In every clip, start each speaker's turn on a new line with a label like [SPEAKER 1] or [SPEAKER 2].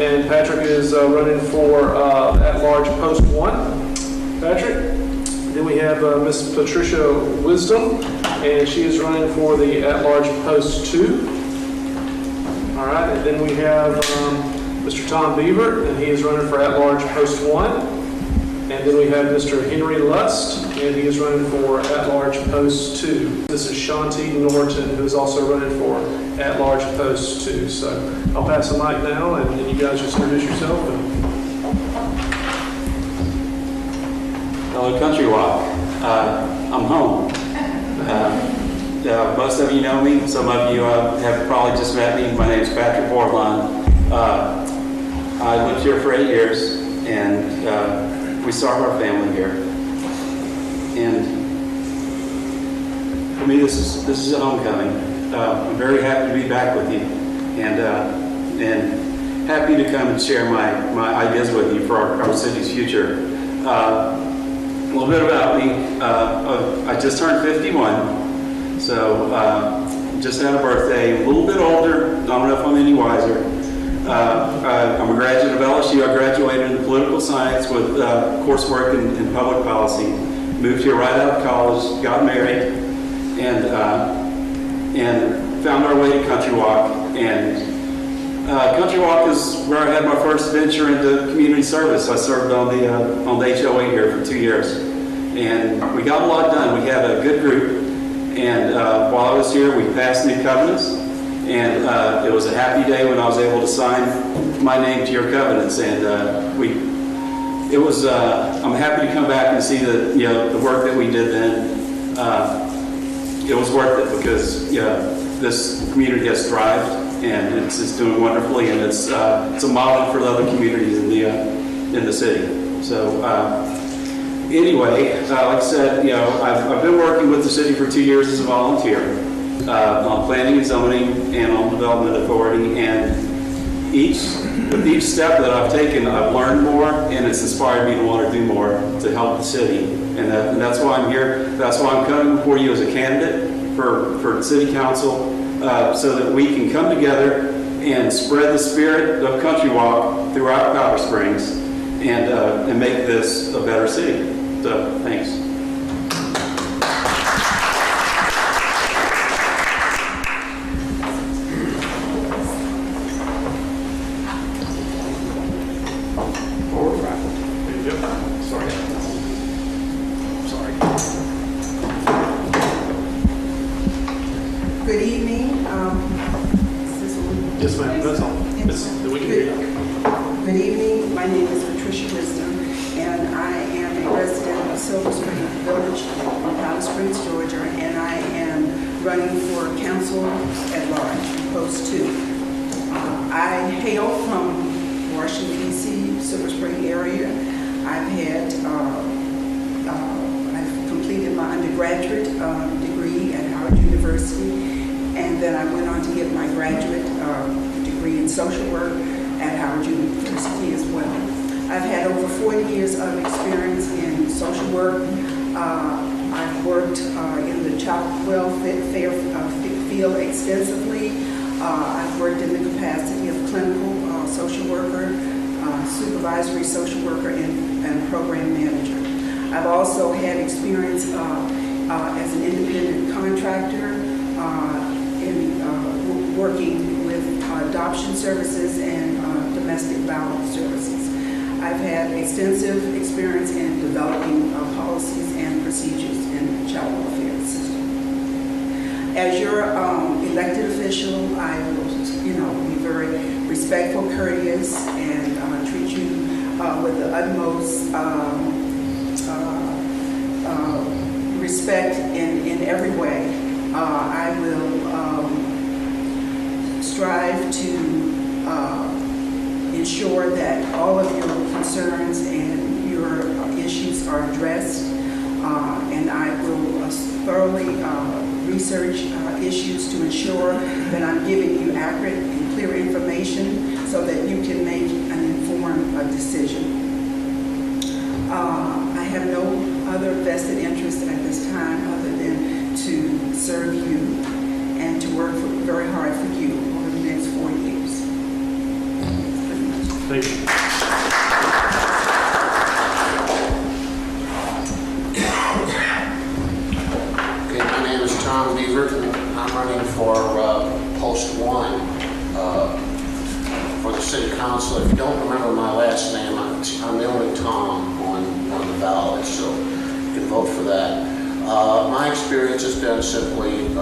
[SPEAKER 1] And Patrick is running for at-large post 1. Patrick. Then we have Miss Patricia Wisdom, and she is running for the at-large post 2. All right, and then we have Mr. Tom Beaver, and he is running for at-large post 1. And then we have Mr. Henry Lust, and he is running for at-large post 2. This is Shanti Norton, who is also running for at-large post 2. So I'll pass the mic now, and you guys just introduce yourself.
[SPEAKER 2] Hello, Country Walk. I'm home. Most of you know me. Some of you have probably just met me. My name is Patrick Borland. I lived here for 8 years, and we started our family here. And for me, this is a homecoming. I'm very happy to be back with you, and happy to come and share my ideas with you for our city's future. A little bit about me. I just turned 51, so just had a birthday. A little bit older. I don't know if I'm any wiser. I'm a graduate of LSU. I graduated in political science with coursework in public policy. Moved here right out of college, got married, and found our way to Country Walk. And Country Walk is where I had my first venture into community service. I served on the HOA here for 2 years, and we got a lot done. We had a good group, and while I was here, we passed new covenants. And it was a happy day when I was able to sign my name to your covenants. And I'm happy to come back and see that the work that we did then. It was worth it because this community has thrived and it's doing wonderfully, and it's a model for the other communities in the city. So anyway, like I said, I've been working with the city for 2 years as a volunteer. On planning and zoning and on development authority, and with each step that I've taken, I've learned more, and it's inspired me to want to do more to help the city, and that's why I'm here. That's why I'm coming before you as a candidate for city council, so that we can come together and spread the spirit of Country Walk throughout Powder Springs, and make this a better city. So thanks.
[SPEAKER 3] Good evening.
[SPEAKER 1] Yes, ma'am. That's all.
[SPEAKER 3] Good evening. My name is Patricia Wisdom, and I am a resident of Silver Spring Village in Powder Springs, Georgia, and I am running for council at large, post 2. I hail from Washington, D.C., Silver Spring area. I've completed my undergraduate degree at Howard University, and then I went on to get my graduate degree in social work at Howard University as well. I've had over 40 years of experience in social work. I've worked in the child welfare field extensively. I've worked in the capacity of clinical social worker, supervisory social worker, and program manager. I've also had experience as an independent contractor in working with adoption services and domestic violence services. I've had extensive experience in developing policies and procedures in the child welfare system. As your elected official, I will, be very respectful, courteous, and treat you with the utmost respect in every way. I will strive to ensure that all of your concerns and your issues are addressed, and I will thoroughly research issues to ensure that I'm giving you accurate and clear information so that you can make an informed decision. I have no other vested interest at this time other than to serve you and to work very hard for you over the next 4 years. Pretty much.
[SPEAKER 1] Thank you.
[SPEAKER 4] Okay, my name is Tom Beaver. I'm running for post 1 for the city council. If you don't remember my last name, I'm the only Tom on the ballot, so you can vote for that. My experience has been simply in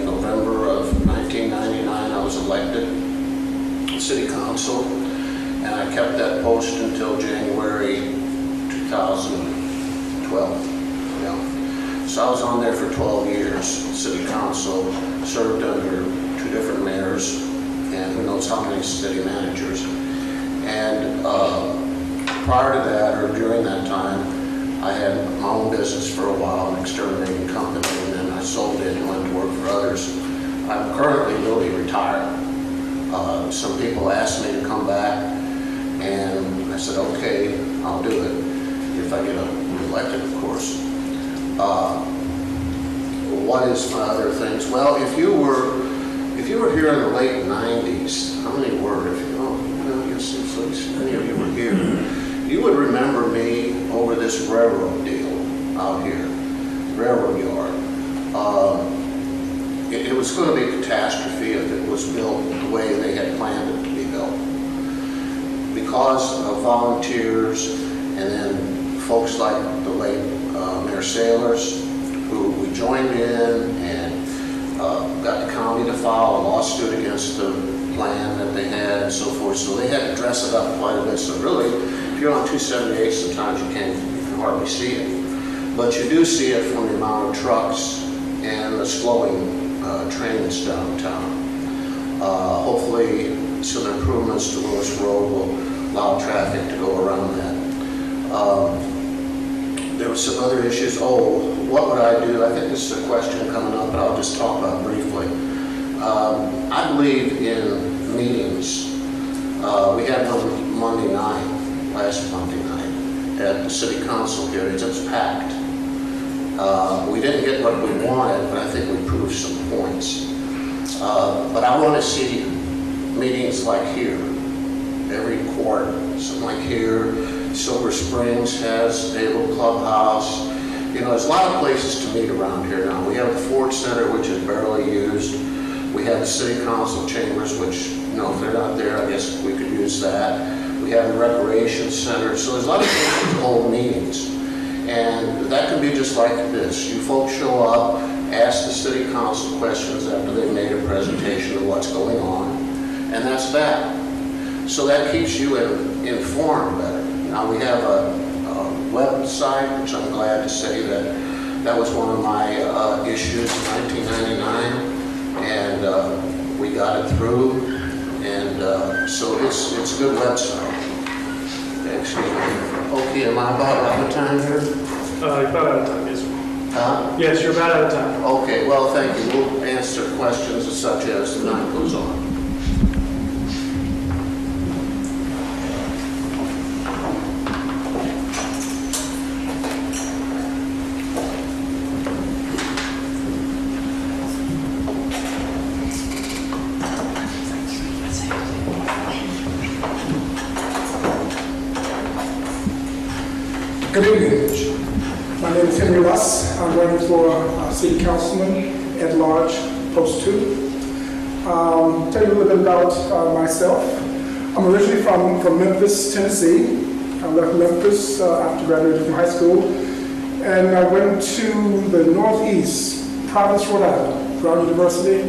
[SPEAKER 4] November of 1999, I was elected city council, and I kept that post until January 2012. Yeah. So I was on there for 12 years, city council, served under 2 different mayors, and who knows how many city managers. And prior to that, or during that time, I had my own business for a while, an exterminating company, and then I sold it and went to work for others. I'm currently really retired. Some people asked me to come back, and I said, okay, I'll do it, if I get elected, of course. What is my other things? Well, if you were here in the late 90s, how many were? I guess many of you were here. You would remember me over this railroad deal out here, railroad yard. It was going to be a catastrophe if it was built the way they had planned it to be built. Because of volunteers and then folks like the late Mayor Sailors, who we joined in and got the county to file a lawsuit against the plan that they had and so forth. So they had to dress it up quite a bit. So really, if you're on 278, sometimes you can hardly see it. But you do see it from the amount of trucks and the slowing trains downtown. Hopefully, some improvements to Lewis Road will allow traffic to go around that. There were some other issues. Oh, what would I do? I think this is a question coming up, but I'll just talk about it briefly. I believe in meetings. We had one Monday night, last Monday night, at the city council here. It was packed. We didn't get what we wanted, but I think we proved some points. But I want to see meetings like here, every quarter, something like here. Silver Springs has a little clubhouse. You know, there's a lot of places to meet around here now. We have the Ford Center, which is barely used. We have the city council chambers, which, you know, if they're not there, I guess we could use that. We have the recreation center. So there's a lot of places to hold meetings. And that can be just like this. You folks show up, ask the city council questions after they've made a presentation of what's going on, and that's that. So that keeps you informed better. Now we have a website, which I'm glad to say that was one of my issues in 1999, and we got it through, and so it's a good website. Excuse me. Okay, am I about out of time here?
[SPEAKER 1] You're about out of time, yes, sir.
[SPEAKER 4] Huh?
[SPEAKER 1] Yes, you're about out of time.
[SPEAKER 4] Okay, well, thank you. We'll answer questions such as the night goes on.
[SPEAKER 5] Good evening. My name is Henry Luss. I'm running for City Councilman at Large, Post 2. Tell you a little bit about myself. I'm originally from Memphis, Tennessee. I left Memphis after graduating from high school, and I went to the Northeast, Providence, Rhode Island, Brown University,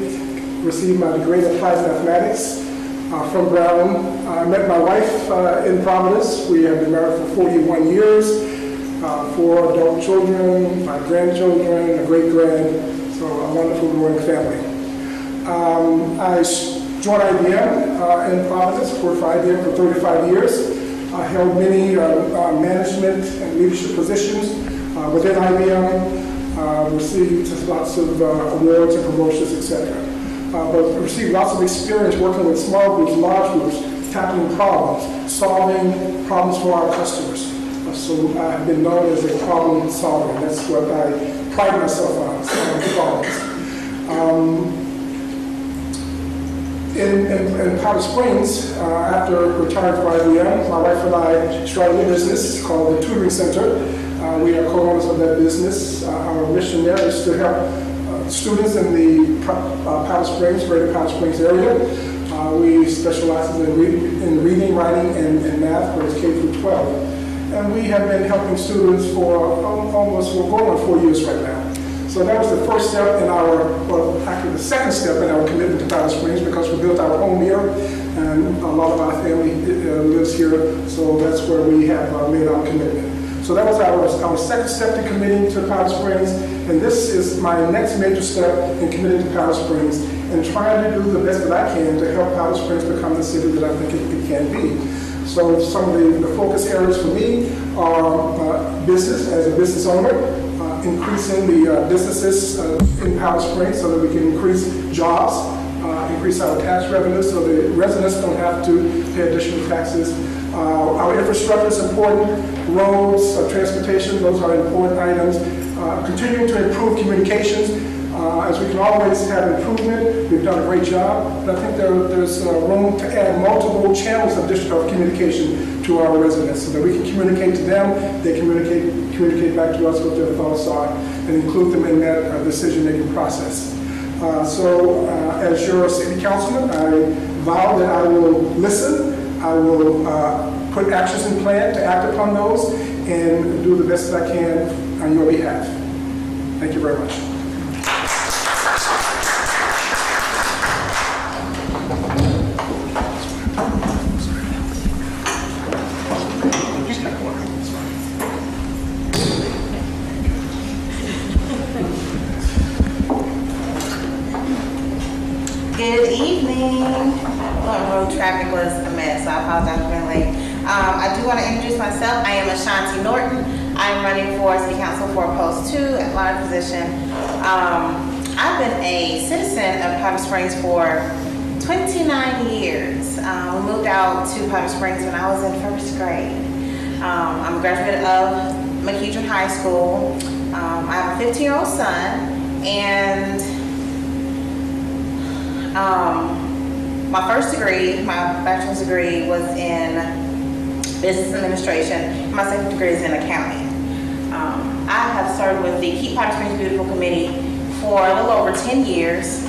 [SPEAKER 5] received my degree in applied mathematics from Brown. I met my wife in Providence. We have been married for 41 years. 4 adult children, 5 grandchildren, a great-grand, so a wonderful growing family. I joined IBM in Providence, worked for IBM for 35 years. I held many management and leadership positions within IBM, received lots of awards and promotions, etc. But received lots of experience working with small groups, large groups, tackling problems, solving problems for our customers. So I've been known as a problem solver. That's what I pride myself on, solving problems. In Powder Springs, after retiring from IBM, my wife and I started a business called the Tutoring Center. We are co-owners of that business. Our mission there is to help students in the Powder Springs, greater Powder Springs area. We specialize in reading, writing, and math, whether it's K through 12. And we have been helping students for almost, we're going on 4 years right now. So that was the first step in our, well, actually the second step in our commitment to Powder Springs, because we built our home here, and a lot of our family lives here, so that's where we have made our commitment. So that was our second step to committing to Powder Springs, and this is my next major step in committing to Powder Springs, and trying to do the best that I can to help Powder Springs become the city that I think it can be. So some of the focus areas for me are business, as a business owner, increasing the businesses in Powder Springs so that we can increase jobs, increase our tax revenue so the residents don't have to pay additional taxes. Our infrastructure is important, roads, transportation, those are important items. Continuing to improve communications, as we can always have improvement. We've done a great job, but I think there's room to add multiple channels of communication to our residents so that we can communicate to them, they communicate back to us what their thoughts are, and include them in that decision-making process. So as your city councilman, I vow that I will listen, I will put actions in plan to act upon those, and do the best that I can on your behalf. Thank you very much.
[SPEAKER 6] Good evening. Road traffic was a mess, so I apologize for being late. I do want to introduce myself. I am Ashanti Norton. I am running for City Council for Post 2 at large position. I've been a citizen of Powder Springs for 29 years. We moved out to Powder Springs when I was in first grade. I'm a graduate of McEachern High School. I have a 15-year-old son, and my first degree, my bachelor's degree, was in business administration. My second degree is in accounting. I have served with the Keep Powder Springs Beautiful Committee for a little over 10 years.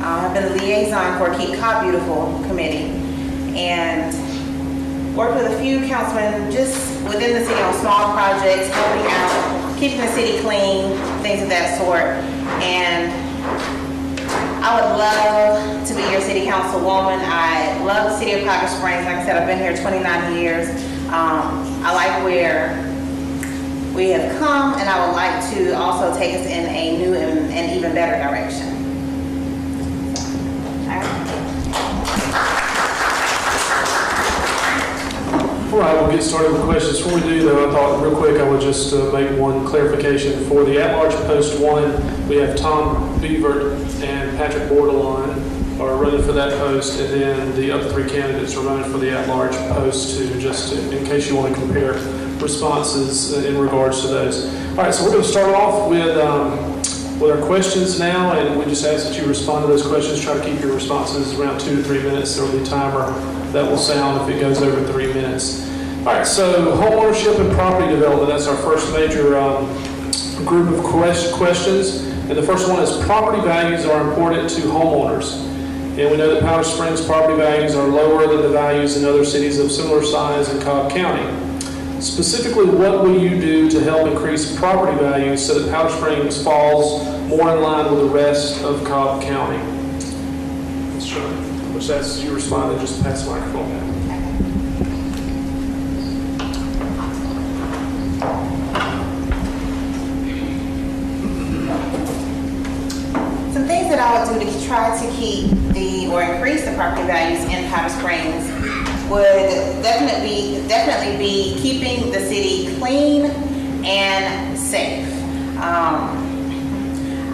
[SPEAKER 6] I've been the liaison for Keep Cobb Beautiful Committee, and worked with a few councilmen just within the city on small projects, helping out, keeping the city clean, things of that sort. And I would love to be your city councilwoman. I love the city of Cobb Springs. Like I said, I've been here 29 years. I like where we have come, and I would like to also take us in a new and even better direction. All right.
[SPEAKER 1] All right, we'll get started with questions. Before we do, though, I thought real quick I would just make one clarification. For the at-large Post 1, we have Tom Beavert and Patrick Bordelon are running for that post, and then the other three candidates are running for the at-large Post 2, just in case you want to compare responses in regards to those. All right, so we're going to start off with our questions now, and we just ask that you respond to those questions. Try to keep your responses around 2 to 3 minutes. There will be a timer that will sound if it goes over 3 minutes. All right, so homeownership and property development, that's our first major group of questions. And the first one is property values are important to homeowners. And we know that Powder Springs property values are lower than the values in other cities of similar size in Cobb County. Specifically, what will you do to help increase property values so that Powder Springs falls more in line with the rest of Cobb County? Let's try. Which that's you respond, just pass the microphone down.
[SPEAKER 6] Some things that I would do to try to keep or increase the property values in Powder Springs would definitely be keeping the city clean and safe.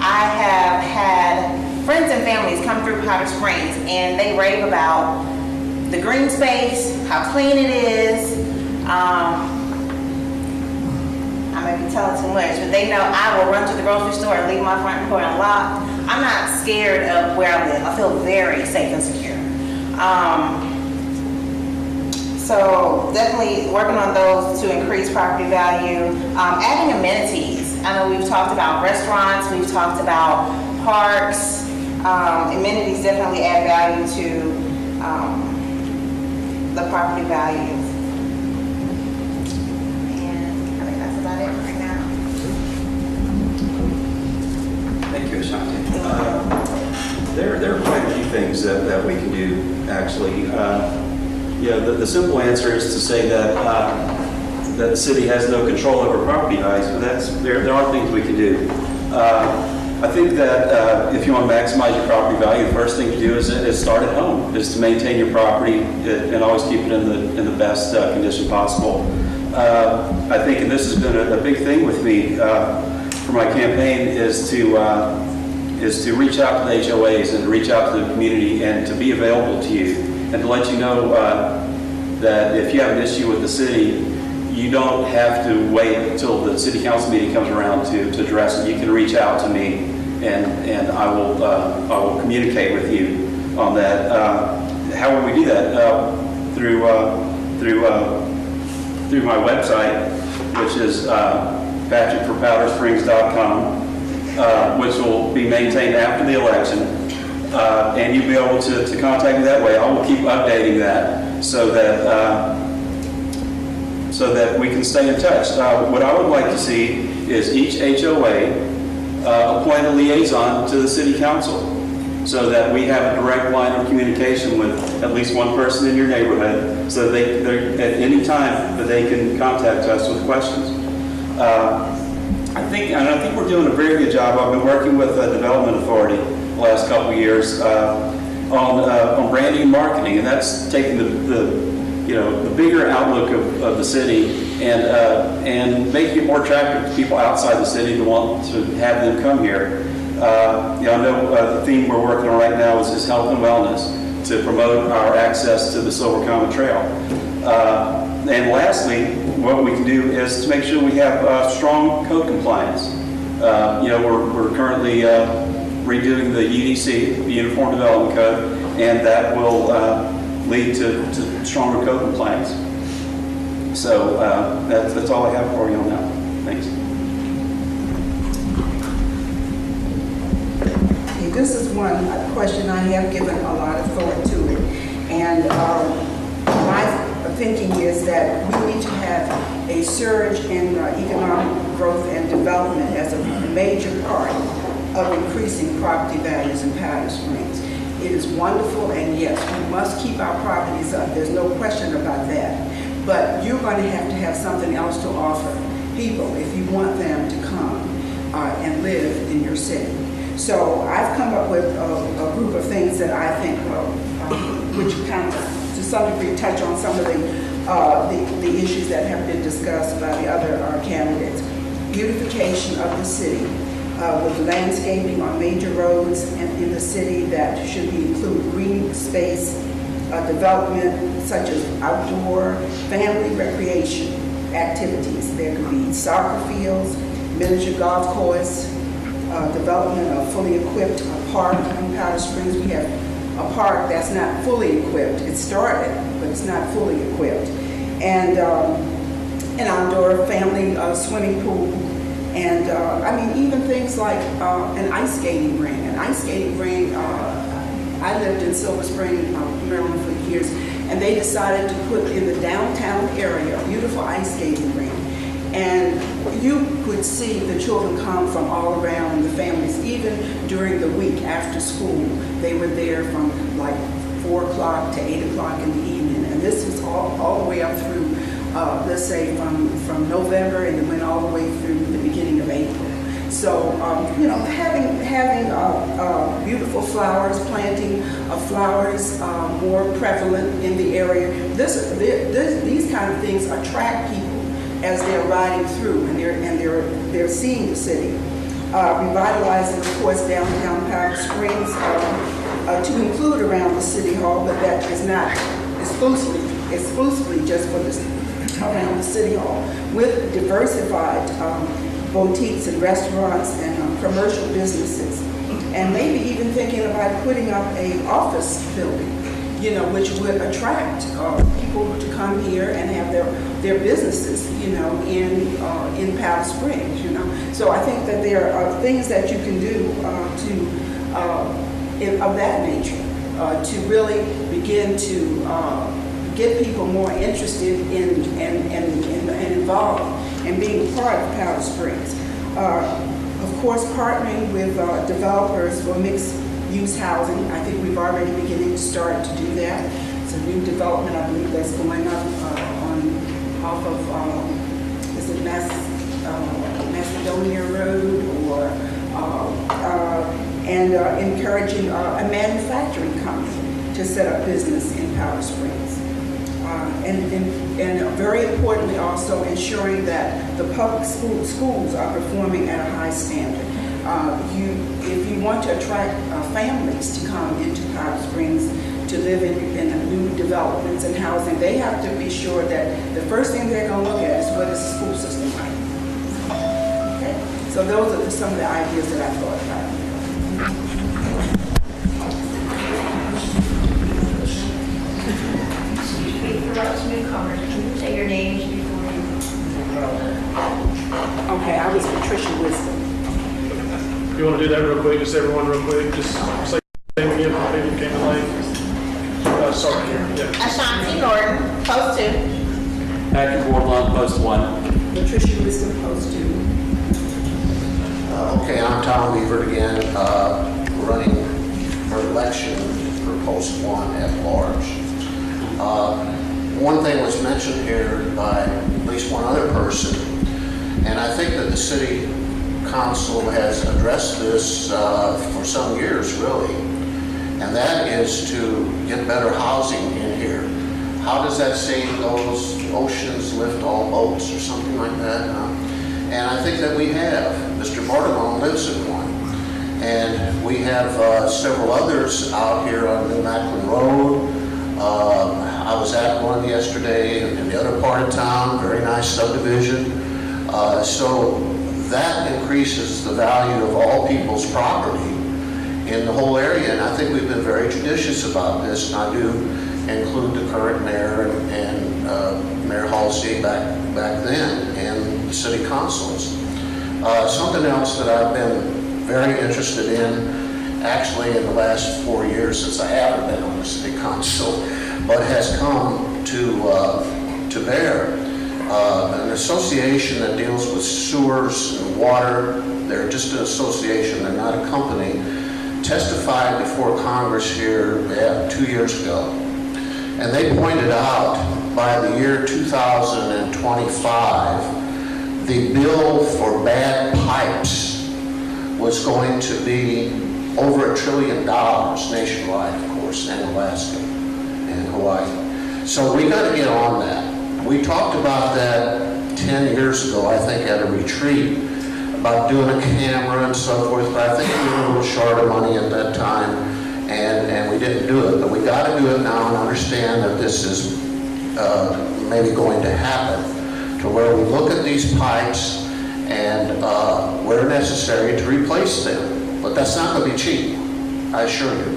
[SPEAKER 6] I have had friends and families come through Powder Springs, and they rave about the green space, how clean it is. I may be telling too much, but they know I will run to the grocery store and leave my front door unlocked. I'm not scared of where I live. I feel very safe and secure. So definitely working on those to increase property value. Adding amenities. I know we've talked about restaurants, we've talked about parks. Amenities definitely add value to the property values. And I think that's about it right now.
[SPEAKER 7] Thank you, Ashanti. There are quite a few things that we can do, actually.
[SPEAKER 2] The simple answer is to say that that the city has no control over property values, but there are things we can do. I think that if you want to maximize your property value, the first thing to do is start at home, is to maintain your property and always keep it in the best condition possible. I think, and this has been a big thing with me for my campaign, is to reach out to the HOAs and to reach out to the community and to be available to you and to let you know that if you have an issue with the city, you don't have to wait until the city council meeting comes around to address it. You can reach out to me, and I will communicate with you on that. How will we do that? Through my website, which is patrickforpowdersprings.com, which will be maintained after the election, and you'll be able to contact me that way. I will keep updating that so that we can stay in touch. What I would like to see is each HOA appoint a liaison to the city council so that we have a direct line of communication with at least one person in your neighborhood so that they're at any time that they can contact us with questions. I think we're doing a very good job. I've been working with the Development Authority the last couple of years on branding and marketing, and that's taking the bigger outlook of the city and making it more attractive to people outside the city to want to have them come here. I know the theme we're working on right now is health and wellness, to promote our access to the Silver Common Trail. And lastly, what we can do is to make sure we have strong code compliance. We're currently redoing the UDC, the Uniform Development Code, and that will lead to stronger code compliance. So that's all I have for you on that. Thanks.
[SPEAKER 3] Okay, this is one question I have given a lot of thought to it. And my thinking is that we need to have a surge in economic growth and development as a major part of increasing property values in Powder Springs. It is wonderful, and yes, we must keep our properties up. There's no question about that. But you're going to have something else to offer people if you want them to come and live in your city. So I've come up with a group of things that I think which kind of, to some degree, touch on some of the issues that have been discussed by the other candidates. Beautification of the city. With landscaping on major roads and in the city that should include green space development such as outdoor family recreation activities. There could be soccer fields, miniature golf course, development of fully equipped park in Powder Springs. We have a park that's not fully equipped. It started, but it's not fully equipped. And an outdoor family swimming pool. And even things like an ice skating ring. An ice skating ring, I lived in Silver Spring, Maryland for years, and they decided to put in the downtown area a beautiful ice skating ring. And you could see the children come from all around, the families, even during the week after school. They were there from like 4 o'clock to 8 o'clock in the evening. And this was all the way up through let's say from November, and it went all the way through the beginning of April. So, having beautiful flowers, planting of flowers more prevalent in the area. These kind of things attract people as they're riding through and they're seeing the city. Revitalizing, of course, downtown Powder Springs to include around the city hall, but that is not exclusively just for around the city hall, with diversified boutiques and restaurants and commercial businesses, and maybe even thinking about putting up an office building which would attract people to come here and have their businesses, in Powder Springs, So I think that there are things that you can do of that nature to really begin to get people more interested in and involved in being a part of Powder Springs. Of course, partnering with developers for mixed-use housing. I think we've already beginning to start to do that. It's a new development, I believe, that's going up off of, is it Macedonia Road, or encouraging a manufacturing company to set up business in Powder Springs. And very importantly, also ensuring that the public schools are performing at a high standard. If you want to attract families to come into Cobb Springs to live in new developments and housing, they have to be sure that the first thing they're going to look at is what is the school system like. Okay? So those are some of the ideas that I thought about.
[SPEAKER 8] For us newcomers, can you say your names before you?
[SPEAKER 3] Okay, I was Patricia Wisdom.
[SPEAKER 1] You want to do that real quick, just everyone real quick, just say your name again for people who came late. Sorry, yeah.
[SPEAKER 6] Ashanti Norton, post 2.
[SPEAKER 2] Patrick Wardlaw, post 1.
[SPEAKER 3] Patricia Wisdom, post 2.
[SPEAKER 4] Okay, I'm Tom Beaver again, running for election for post 1 at large. One thing was mentioned here by at least one other person, and I think that the city council has addressed this for some years, really, and that is to get better housing in here. How does that saying goes? Oceans lift all boats, or something like that. And I think that we have. Mr. Bartolone lives in one, and we have several others out here on New Macklin Road. I was at one yesterday in the other part of town, very nice subdivision. So that increases the value of all people's property in the whole area, and I think we've been very judicious about this, and I do include the current mayor and Mayor Halsey back then, and the city councils. Something else that I've been very interested in, actually in the last 4 years since I haven't been on the city council, but has come to bear. An association that deals with sewers and water, they're just an association, they're not a company, testified before Congress here 2 years ago. And they pointed out by the year 2025, the bill for bad pipes was going to be over $1 trillion nationwide, of course, and Alaska and Hawaii. So we got to get on that. We talked about that 10 years ago, I think, at a retreat, about doing a camera and so forth, but I think we were a little short of money at that time, and we didn't do it. But we got to do it now and understand that this is maybe going to happen, to where we look at these pipes and where necessary to replace them. But that's not going to be cheap, I assure you.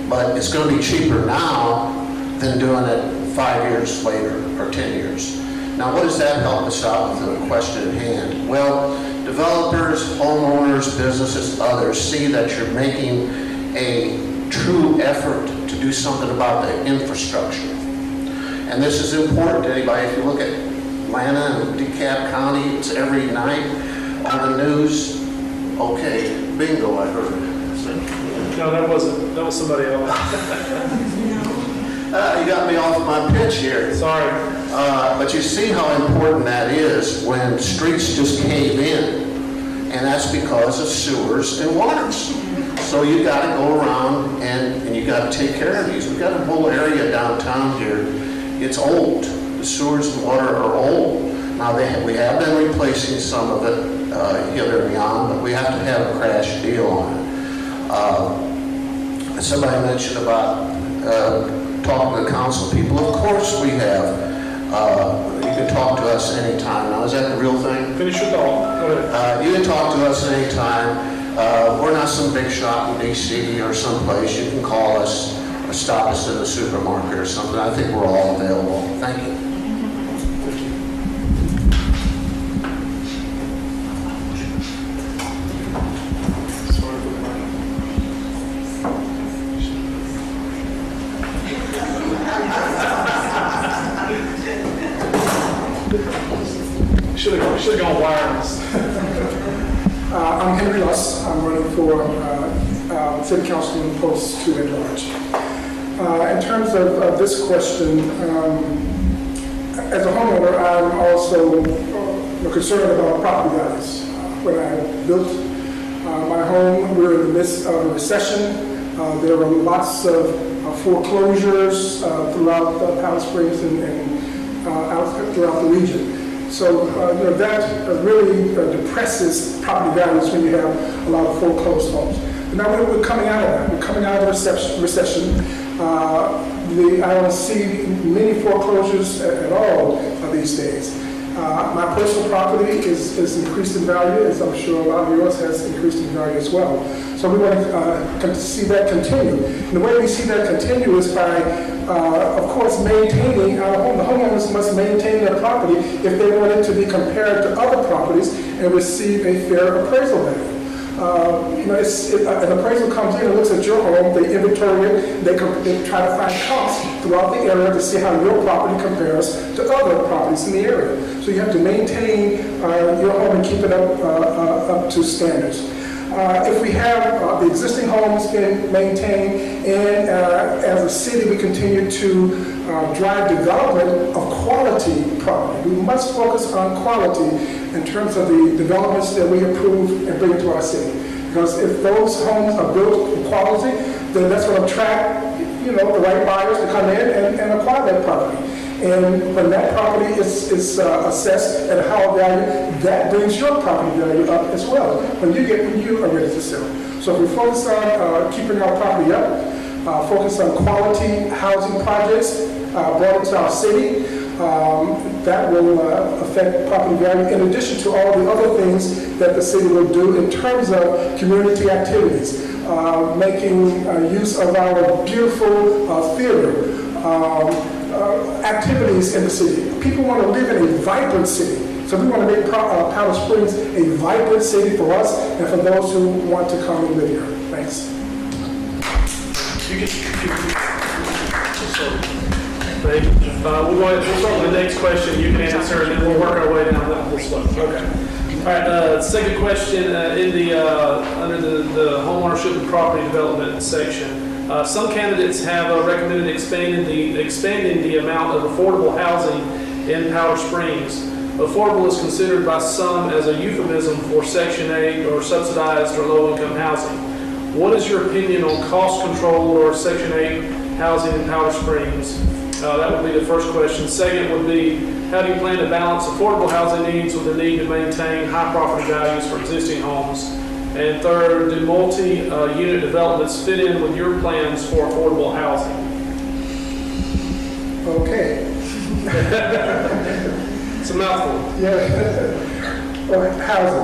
[SPEAKER 4] But it's going to be cheaper now than doing it 5 years later or 10 years. Now, what does that help us out with the question at hand? Well, developers, homeowners, businesses, others see that you're making a true effort to do something about the infrastructure. And this is important to anybody. If you look at Atlanta and DeKalb County, it's every night on the news. Okay, bingo, I heard.
[SPEAKER 1] No, that wasn't. That was somebody else.
[SPEAKER 4] You got me off my pitch here.
[SPEAKER 1] Sorry.
[SPEAKER 4] But you see how important that is when streets just cave in, and that's because of sewers and waters. So you got to go around and you got to take care of these. We've got a whole area downtown here. It's old. The sewers and water are old. Now we have been replacing some of it here and beyond, but we have to have a crash deal on it. Somebody mentioned about talking to council people. Of course we have. You can talk to us anytime. Now, is that the real thing?
[SPEAKER 1] Finish your thought. Go ahead.
[SPEAKER 4] You can talk to us anytime. We're not some big shop in D.C. or someplace. You can call us stop us in the supermarket or something. I think we're all available. Thank you.
[SPEAKER 1] Should have gone wireless.
[SPEAKER 5] I'm Henry Luss. I'm running for City Councilman Post 2 at large. In terms of this question, as a homeowner, I'm also concerned about property values. When I built my home, we were in the midst of a recession. There were lots of foreclosures throughout Powder Springs and out throughout the region. So that really depresses property values when you have a lot of foreclosed homes. But now we're coming out of that. We're coming out of the recession. I don't see many foreclosures at all these days. My personal property is increased in value, as I'm sure a lot of yours has increased in value as well. So we want to see that continue. And the way we see that continue is by, of course, maintaining our home. The homeowners must maintain their property if they want it to be compared to other properties and receive a fair appraisal value. An appraisal comes in and looks at your home, they inventory it, they try to find comps throughout the area to see how your property compares to other properties in the area. So you have to maintain your home and keep it up to standards. If we have the existing homes being maintained, and as a city we continue to drive development of quality property, we must focus on quality in terms of the developments that we approve and bring to our city. Because if those homes are built with quality, then that's going to attract, the right buyers to come in and acquire that property. And when that property is assessed at a higher value, that brings your property value up as well when you are ready to sell. So if we focus on keeping our property up, focus on quality housing projects brought into our city, that will affect property value in addition to all the other things that the city will do in terms of community activities, making use of our beautiful theater, activities in the city. People want to live in a vibrant city. So we want to make Powder Springs a vibrant city for us and for those who want to come and live here. Thanks.
[SPEAKER 1] We'll start with the next question. You can answer, and then we'll work our way down this one. Okay. All right. Second question under the homeownership and property development section. Some candidates have recommended expanding the amount of affordable housing in Powder Springs. Affordable is considered by some as a euphemism for Section 8 or subsidized or low-income housing. What is your opinion on cost control or Section 8 housing in Powder Springs? That would be the first question. Second would be, how do you plan to balance affordable housing needs with the need to maintain high property values for existing homes? And third, do multi-unit developments fit in with your plans for affordable housing?
[SPEAKER 5] Okay.
[SPEAKER 1] It's a mouthful.
[SPEAKER 5] Yeah. Well,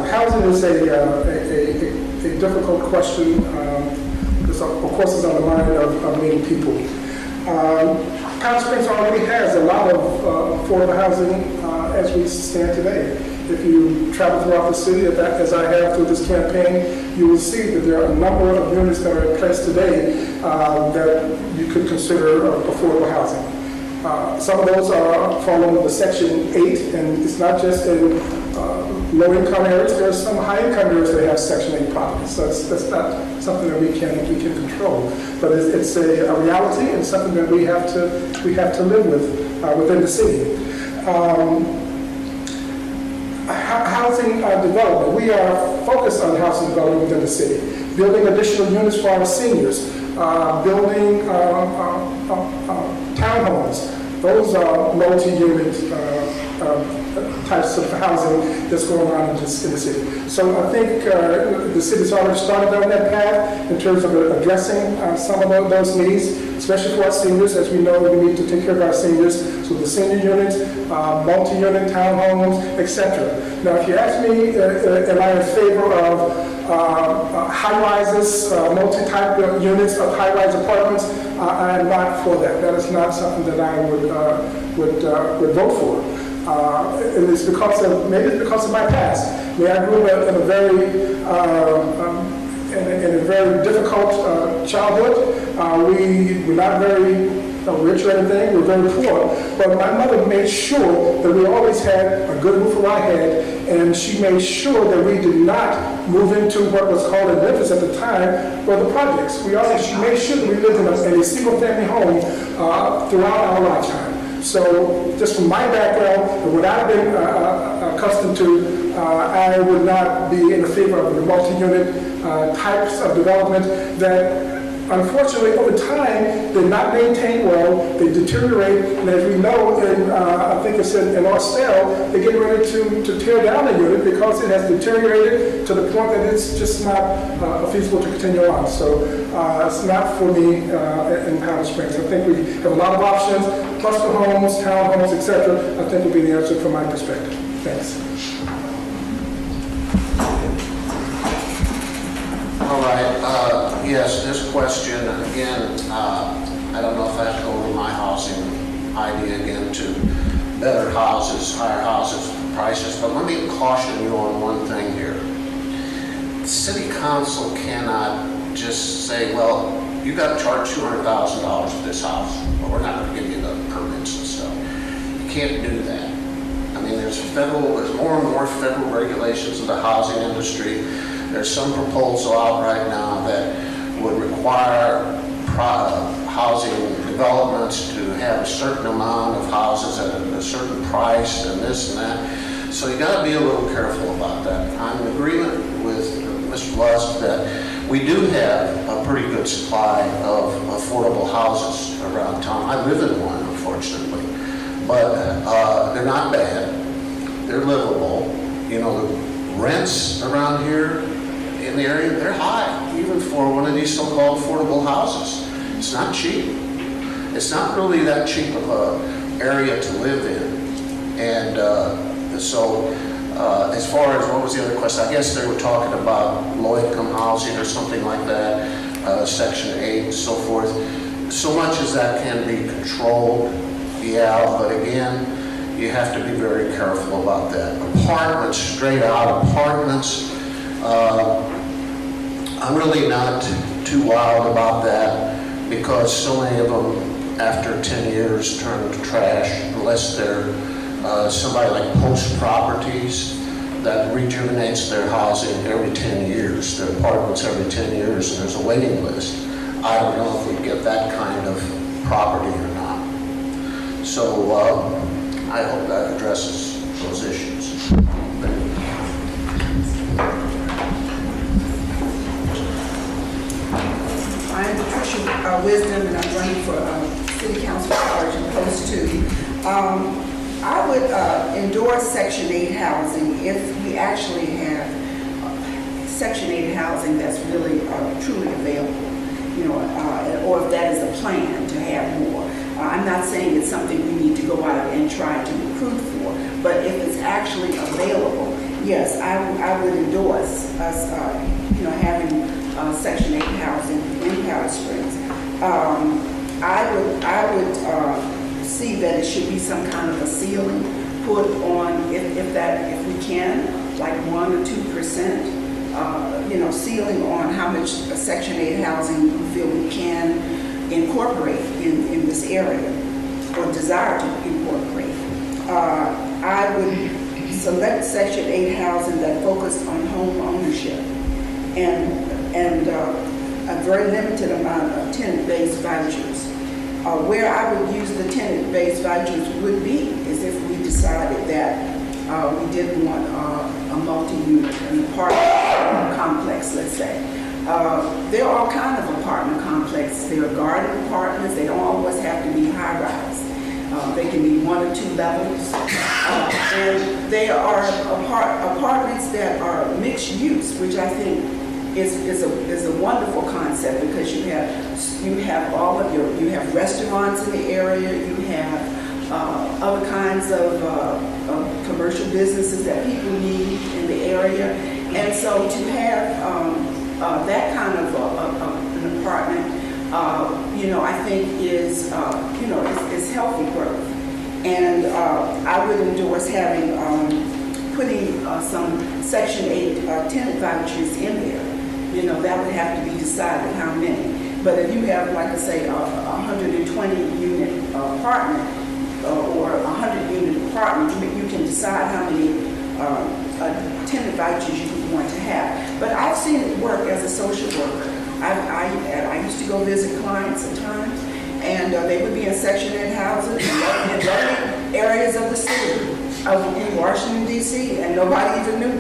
[SPEAKER 5] housing is a difficult question because, of course, it's on the mind of many people. Powder Springs already has a lot of affordable housing as we stand today. If you travel throughout the city, as I have through this campaign, you will see that there are a number of units that are in place today that you could consider affordable housing. Some of those fall under the Section 8, and it's not just in low-income areas. There are some high-income areas that have Section 8 properties. So that's not something that we can control. But it's a reality and something that we have to live with within the city. Housing development. We are focused on housing development within the city, building additional units for our seniors, building townhomes. Those are multi-unit types of housing that's going on in the city. So I think the city's already started on that path in terms of addressing some of those needs, especially for our seniors. As we know, we need to take care of our seniors. So the senior units, multi-unit townhomes, etc. Now, if you ask me, am I in favor of high-rises, multi-type units of high-rise apartments. I am not for that. That is not something that I would vote for. And it's maybe it's because of my past. I mean, I grew up in a very difficult childhood. We were not very rich or anything, we were very poor. But my mother made sure that we always had a good roof over our head, and she made sure that we did not move into what was called in Memphis at the time, were the projects. She made sure that we lived in a single-family home throughout our lifetime. So just from my background and what I've been accustomed to, I would not be in favor of the multi-unit types of development that unfortunately over time they're not maintained well, they deteriorate, and as we know, I think it's in Austell, they're getting ready to tear down the unit because it has deteriorated to the point that it's just not feasible to continue on. So it's not for me in Powder Springs. I think we have a lot of options, cluster homes, townhomes, etc. I think would be the answer from my perspective. Thanks.
[SPEAKER 4] All right, yes, this question, again, I don't know if I have to go over my housing idea again to better houses, higher houses, prices, but let me caution you on one thing here. The city council cannot just say, well, you got to charge $200,000 for this house, but we're not going to give you the permits and stuff. You can't do that. I mean, there's more and more federal regulations of the housing industry. There's some proposal out right now that would require housing developments to have a certain amount of houses at a certain price and this and that. So you got to be a little careful about that. I'm in agreement with Mr. Lusk that we do have a pretty good supply of affordable houses around town. I live in one, unfortunately, but they're not bad. They're livable. You know, the rents around here in the area, they're high, even for one of these so-called affordable houses. It's not cheap. It's not really that cheap of an area to live in. And so as far as, what was the other question? I guess they were talking about low-income housing or something like that, Section 8 and so forth. So much as that can be controlled, yeah, but again, you have to be very careful about that. Apartments, straight out apartments, I'm really not too wild about that because so many of them, after 10 years, turn to trash unless they're somebody like Post Properties that rejuvenates their housing every 10 years, their apartments every 10 years, and there's a waiting list. I don't know if we get that kind of property or not. So I hope that addresses those issues. Thank you.
[SPEAKER 3] I'm Patricia Wisdom, and I'm running for City Council charge in Post 2. I would endorse Section 8 housing if we actually have Section 8 housing that's really truly available, you know, or if that is a plan to have more. I'm not saying it's something we need to go out and try to recruit for, but if it's actually available, yes, I would endorse us, you know, having Section 8 housing in Powder Springs. I would see that it should be some kind of a ceiling put on, if we can, like 1 or 2%, you know, ceiling on how much Section 8 housing we feel we can incorporate in this area or desire to incorporate. I would select Section 8 housing that focused on home ownership and a very limited amount of tenant-based vouchers. Where I would use the tenant-based vouchers would be is if we decided that we didn't want a multi-unit, an apartment complex, let's say. There are all kinds of apartment complexes. There are garden apartments. They don't always have to be high-rise. They can be 1 or 2 levels. And there are apartments that are mixed use, which I think is a wonderful concept because you have all of you have restaurants in the area, you have other kinds of commercial businesses that people need in the area, And so to have that kind of an apartment, I think is healthy growth. And I would endorse having, putting some Section 8 tenant vouchers in there. That would have to be decided how many. But if you have, like I say, a 120-unit apartment or a 100-unit apartment, you can decide how many tenant vouchers you want to have. But I've seen it work as a social worker. I used to go visit clients at times, and they would be in Section 8 houses in other areas of the city, in Washington, D.C., and nobody even knew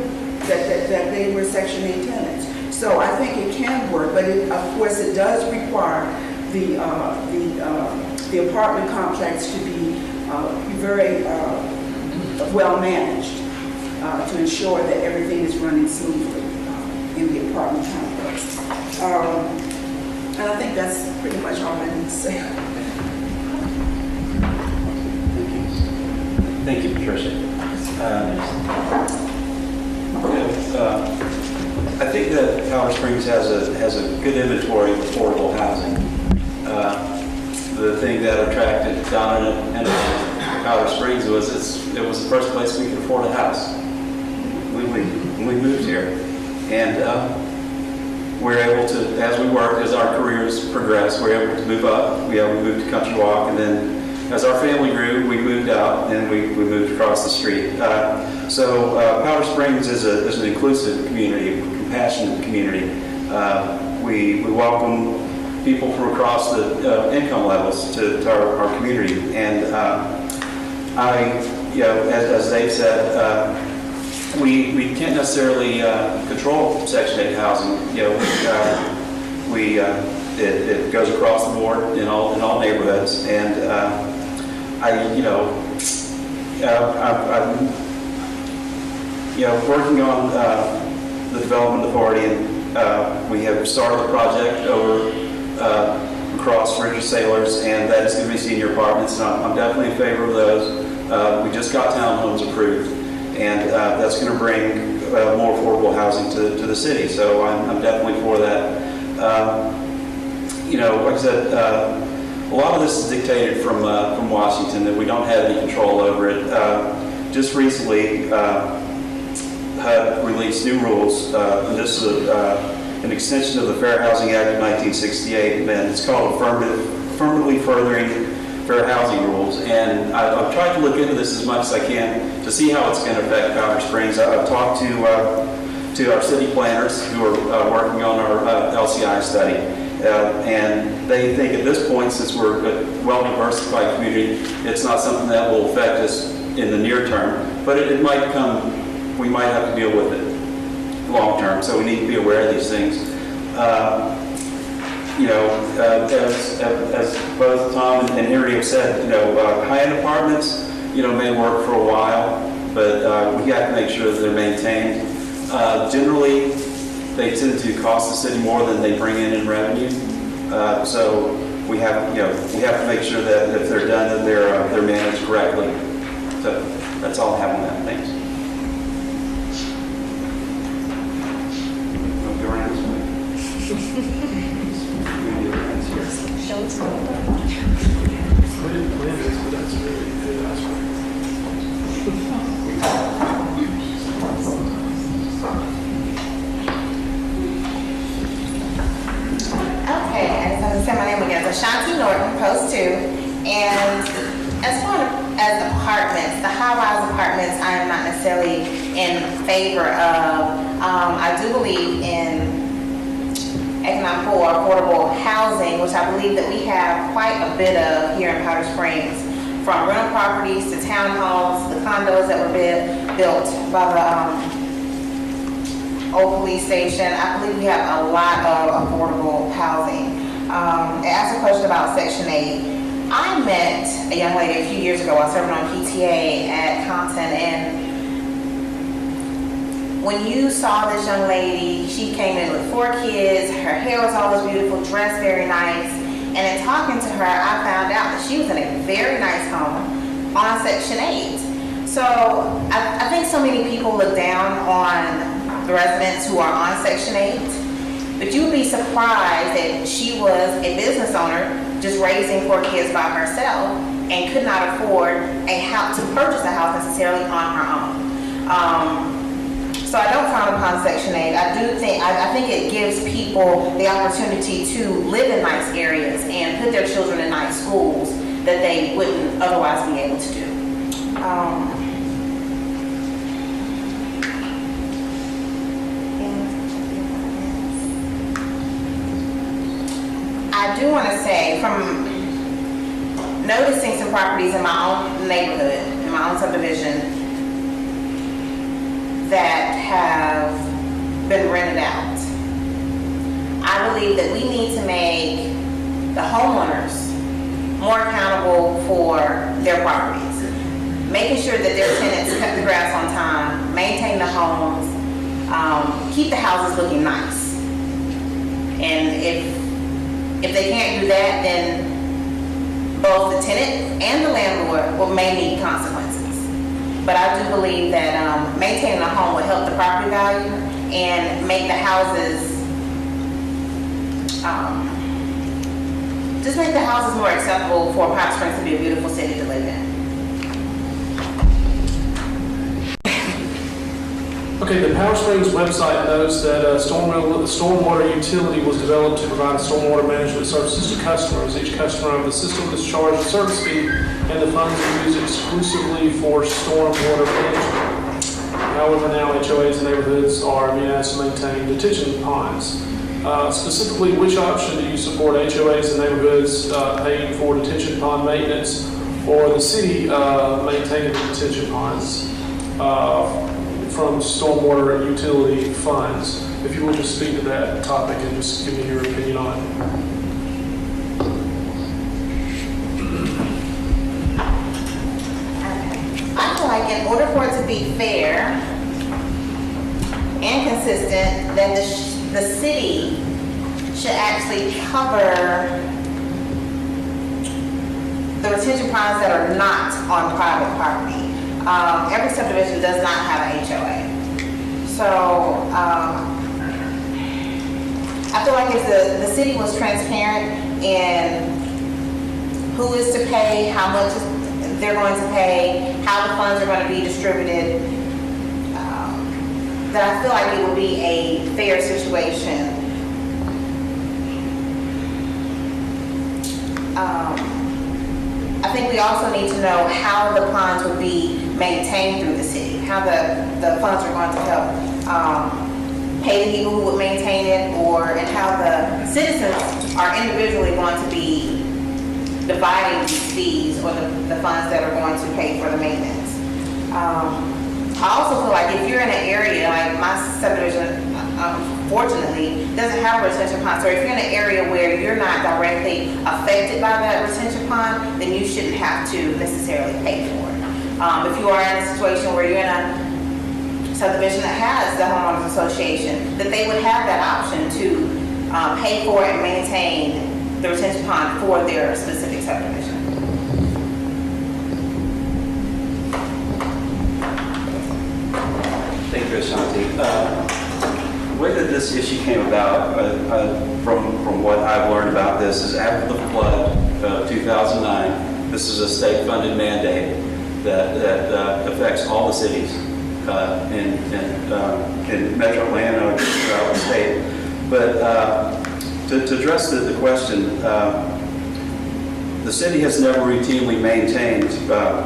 [SPEAKER 3] that they were Section 8 tenants. So I think it can work, but of course it does require the apartment complex to be very well managed to ensure that everything is running smoothly in the apartment complex. And I think that's pretty much all I need to say.
[SPEAKER 7] Thank you, Patricia. I think that Powder Springs has a good inventory of affordable housing. The thing that attracted Donna and Powder Springs was it was the first place we could afford a house. We moved here, and we're able to, as we work, as our careers progress, we're able to move up. We moved to Country Walk, and then as our family grew, we moved out, and we moved across the street. So Powder Springs is an inclusive community, a compassionate community. We welcome people from across the income levels to our community. And as Dave said, we can't necessarily control Section 8 housing. It goes across the board in all neighborhoods, and I'm working on the development authority, and we have started the project over across Richard Sailors, and that is going to be senior apartments, and I'm definitely in favor of those. We just got townhomes approved, and that's going to bring more affordable housing to the city, so I'm definitely for that. Like I said, a lot of this is dictated from Washington, that we don't have any control over it. Just recently, HUD released new rules, and this is an extension of the Fair Housing Act of 1968, and it's called Affirmatively Furthering Fair Housing Rules. And I've tried to look into this as much as I can to see how it's going to affect Powder Springs. I've talked to our city planners who are working on our LCI study. And they think at this point, since we're a well-diversified community, it's not something that will affect us in the near term, but it might come, we might have to deal with it long term, so we need to be aware of these things. As both Tom and Henry have said, high-end apartments, may work for a while, but we have to make sure that they're maintained. Generally, they tend to cost the city more than they bring in revenue. So we have to make sure that if they're done, that they're managed correctly. So that's all I have on that. Thanks. Go around this way.
[SPEAKER 6] Show us Okay, and so I'm going to say my name again. So Shanti Norton, Post 2. And as far as apartments, the high-rise apartments, I am not necessarily in favor of. I do believe in economic or affordable housing, which I believe that we have quite a bit of here in Powder Springs, from rental properties to townhomes, the condos that were built by the old police station. I believe we have a lot of affordable housing. It asked a question about Section 8. I met a young lady a few years ago while serving on PTA at Compton, and when you saw this young lady, she came in with 4 kids, her hair was always beautiful, dressed very nice, and in talking to her, I found out that she was in a very nice home on Section 8. So I think so many people look down on the residents who are on Section 8. But you would be surprised that she was a business owner just raising 4 kids by herself and could not afford to purchase a house necessarily on her own. So I don't frown upon Section 8. I think it gives people the opportunity to live in nice areas and put their children in nice schools that they wouldn't otherwise be able to do. I do want to say, from noticing some properties in my own neighborhood, in my own subdivision, that have been rented out, I believe that we need to make the homeowners more accountable for their properties, making sure that their tenants cut the grass on time, maintain the homes, keep the houses looking nice. And if they can't do that, then both the tenant and the landlord may need consequences. But I do believe that maintaining a home will help the property value and make the houses, just make the houses more acceptable for Powder Springs to be a beautiful city to live in.
[SPEAKER 1] Okay, the Powder Springs website notes that stormwater utility was developed to provide stormwater management services to customers. Each customer of the system is charged a service fee, and the funds are used exclusively for stormwater management. However, now HOAs and neighborhoods are being asked to maintain detention ponds. Specifically, which option do you support, HOAs and neighborhoods paying for detention pond maintenance, or the city maintaining the detention ponds from stormwater utility funds? If you would just speak to that topic and just give me your opinion on it.
[SPEAKER 6] I feel like in order for it to be fair and consistent, that the city should actually cover the retention ponds that are not on private property. Every subdivision does not have a HOA. So I feel like if the city was transparent in who is to pay, how much they're going to pay, how the funds are going to be distributed, that I feel like it would be a fair situation. I think we also need to know how the ponds will be maintained through the city, how the funds are going to help pay the people who would maintain it, and how the citizens are individually going to be dividing these fees or the funds that are going to pay for the maintenance. I also feel like if you're in an area, like my subdivision, fortunately, doesn't have a retention pond, so if you're in an area where you're not directly affected by that retention pond, then you shouldn't have to necessarily pay for it. If you are in a situation where you're in a subdivision that has the homeowners association, that they would have that option to pay for and maintain the retention pond for their specific subdivision.
[SPEAKER 7] Thank you, Ashanti. The way that this issue came about, from what I've learned about this, is after the flood of 2009, this is a state-funded mandate that affects all the cities in Metro Atlanta or throughout the state. But to address the question, the city has never routinely maintained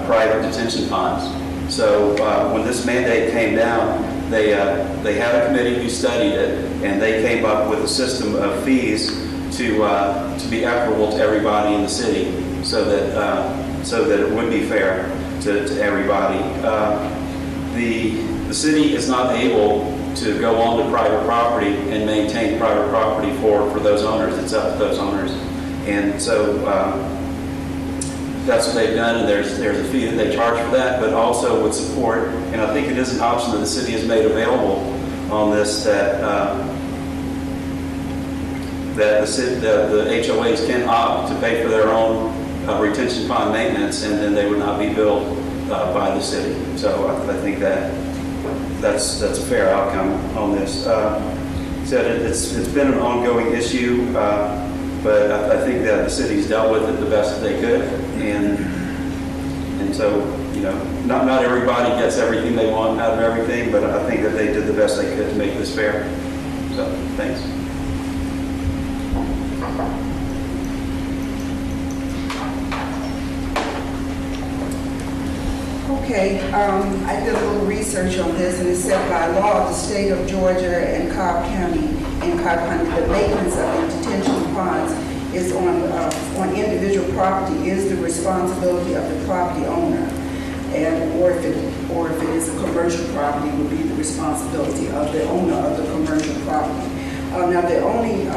[SPEAKER 7] private detention ponds. So when this mandate came down, they had a committee who studied it, and they came up with a system of fees to be equitable to everybody in the city, so that it would be fair to everybody. The city is not able to go onto private property and maintain private property for those owners. It's up to those owners, and so that's what they've done, and there's a fee that they charge for that, but also with support, and I think it is an option that the city has made available on this, that the HOAs can opt to pay for their own retention pond maintenance, and then they would not be billed by the city. So I think that that's a fair outcome on this. Said it's been an ongoing issue, but I think that the city's dealt with it the best that they could, and so, you know, not everybody gets everything they want out of everything, but I think that they did the best they could to make this fair. So, thanks.
[SPEAKER 3] Okay, I did a little research on this, and it said by law, the state of Georgia and Cobb County, the maintenance of the detention ponds is on individual property is the responsibility of the property owner, and or if it is a commercial property, would be the responsibility of the owner of the commercial property. Now, the only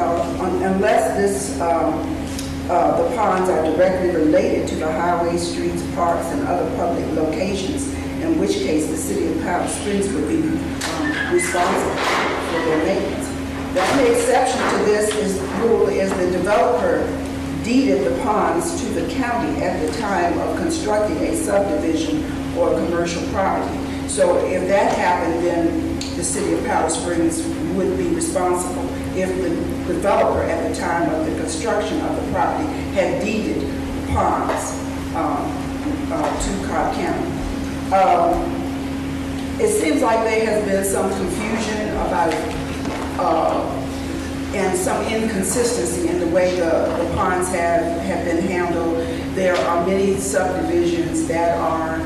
[SPEAKER 3] unless this the ponds are directly related to the highways, streets, parks, and other public locations, in which case the city of Powder Springs would be responsible for their maintenance. The only exception to this rule is the developer deeded the ponds to the county at the time of constructing a subdivision or commercial property. So if that happened, then the city of Powder Springs would be responsible if the developer at the time of the construction of the property had deeded ponds to Cobb County. It seems like there has been some confusion about and some inconsistency in the way the ponds have been handled. There are many subdivisions that are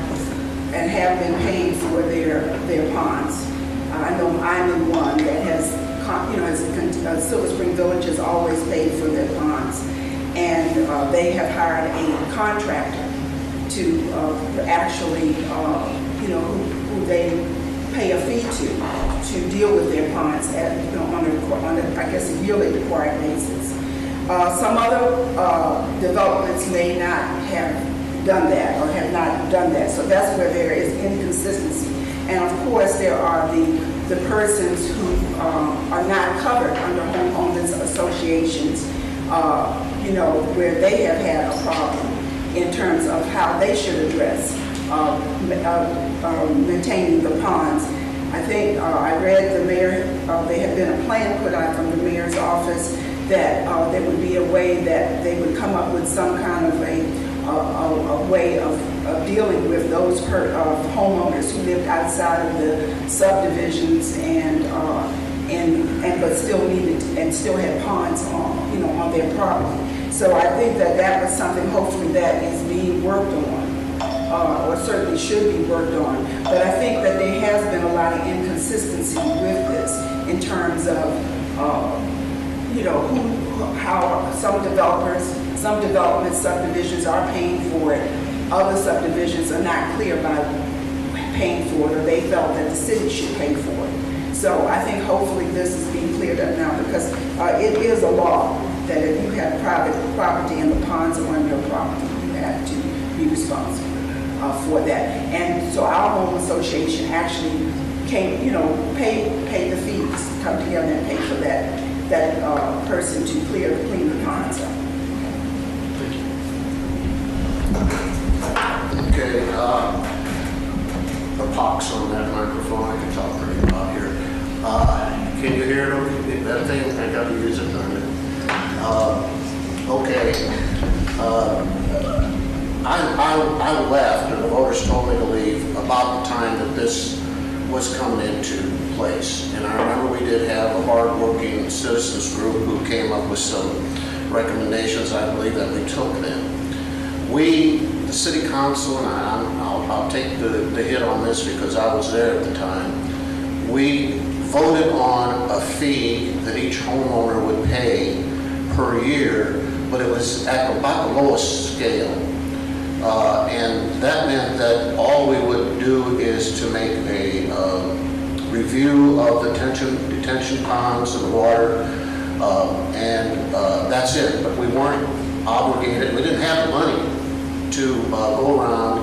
[SPEAKER 3] and have been paying for their ponds. I know I'm in one that has, Silver Spring Village has always paid for their ponds, and they have hired a contractor to actually, who they pay a fee to deal with their ponds on a, I guess, a yearly required basis. Some other developments may not have done that or have not done that, so that's where there is inconsistency. And of course, there are the persons who are not covered under homeowners associations, where they have had a problem in terms of how they should address maintaining the ponds. I think I read the mayor, there had been a plan put out from the mayor's office that there would be a way that they would come up with some kind of a way of dealing with those homeowners who lived outside of the subdivisions and but still needed and still had ponds on their property. So I think that was something hopefully that is being worked on, or certainly should be worked on. But I think that there has been a lot of inconsistency with this in terms of how some development subdivisions are paying for it. Other subdivisions are not clear about paying for it, or they felt that the city should pay for it. So I think hopefully this is being cleared up now, because it is a law that if you have private property and the ponds are on your property, you have to be responsible for that. And so our home association actually came, paid the fees, come together and pay for that person to clean the ponds up.
[SPEAKER 4] Okay, the pox on that microphone, I can talk pretty loud here. Can you hear it? That thing, I got to use it, darn it. Okay. I left, and the voters told me to leave about the time that this was coming into place. And I remember we did have a hard-working citizens group who came up with some recommendations, I believe, that we took then. The city council, and I'll take the hit on this because I was there at the time, we voted on a fee that each homeowner would pay per year, but it was at about the lowest scale. And that meant that all we would do is to make a review of the detention ponds and the water, and that's it. But we weren't obligated, we didn't have the money to go around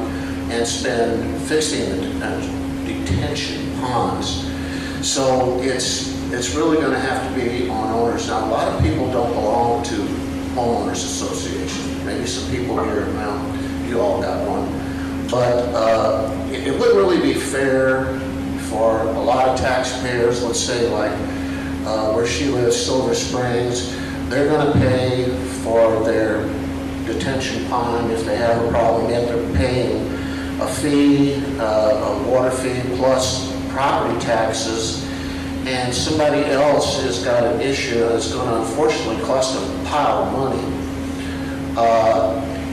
[SPEAKER 4] and spend fixing the detention ponds. So it's really going to have to be on owners. Now, a lot of people don't belong to homeowners associations. Maybe some people here now, you all got one. But it wouldn't really be fair for lot of taxpayers, let's say like where she lives, Silver Springs, they're going to pay for their detention pond if they have a problem, yet they're paying a fee, a water fee plus property taxes, and somebody else has got an issue that's going to unfortunately cost a pile of money.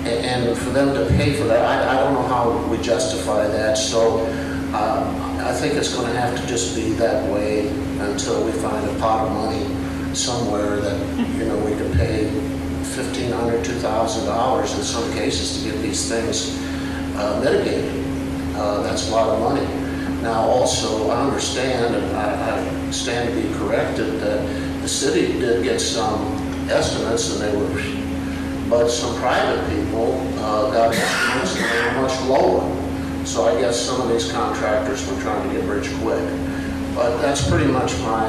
[SPEAKER 4] And for them to pay for that, I don't know how we justify that. So I think it's going to have to just be that way until we find a pot of money somewhere that, you know, we can pay $1,500, $2,000 in some cases to get these things mitigated. That's a lot of money. Now also, I understand, and I stand to be corrected, that the city did get some estimates, and they were, but some private people got estimates and they were much lower. So I guess some of these contractors were trying to get rich quick. But that's pretty much my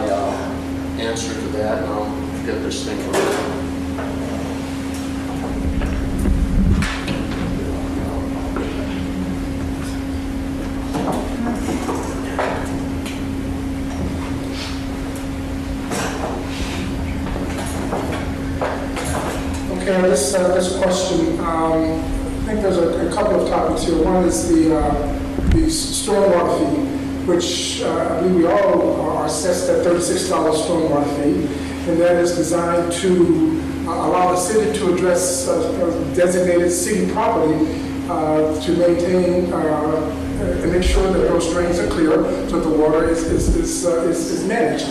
[SPEAKER 4] answer to that, and I'll get this thing moving.
[SPEAKER 5] Okay, this question, I think there's a couple of topics here. One is the stormwater fee, which I believe we all are assessed at $36 stormwater fee, and that is designed to allow the city to address designated city property to maintain and make sure that those drains are clear so that the water is managed.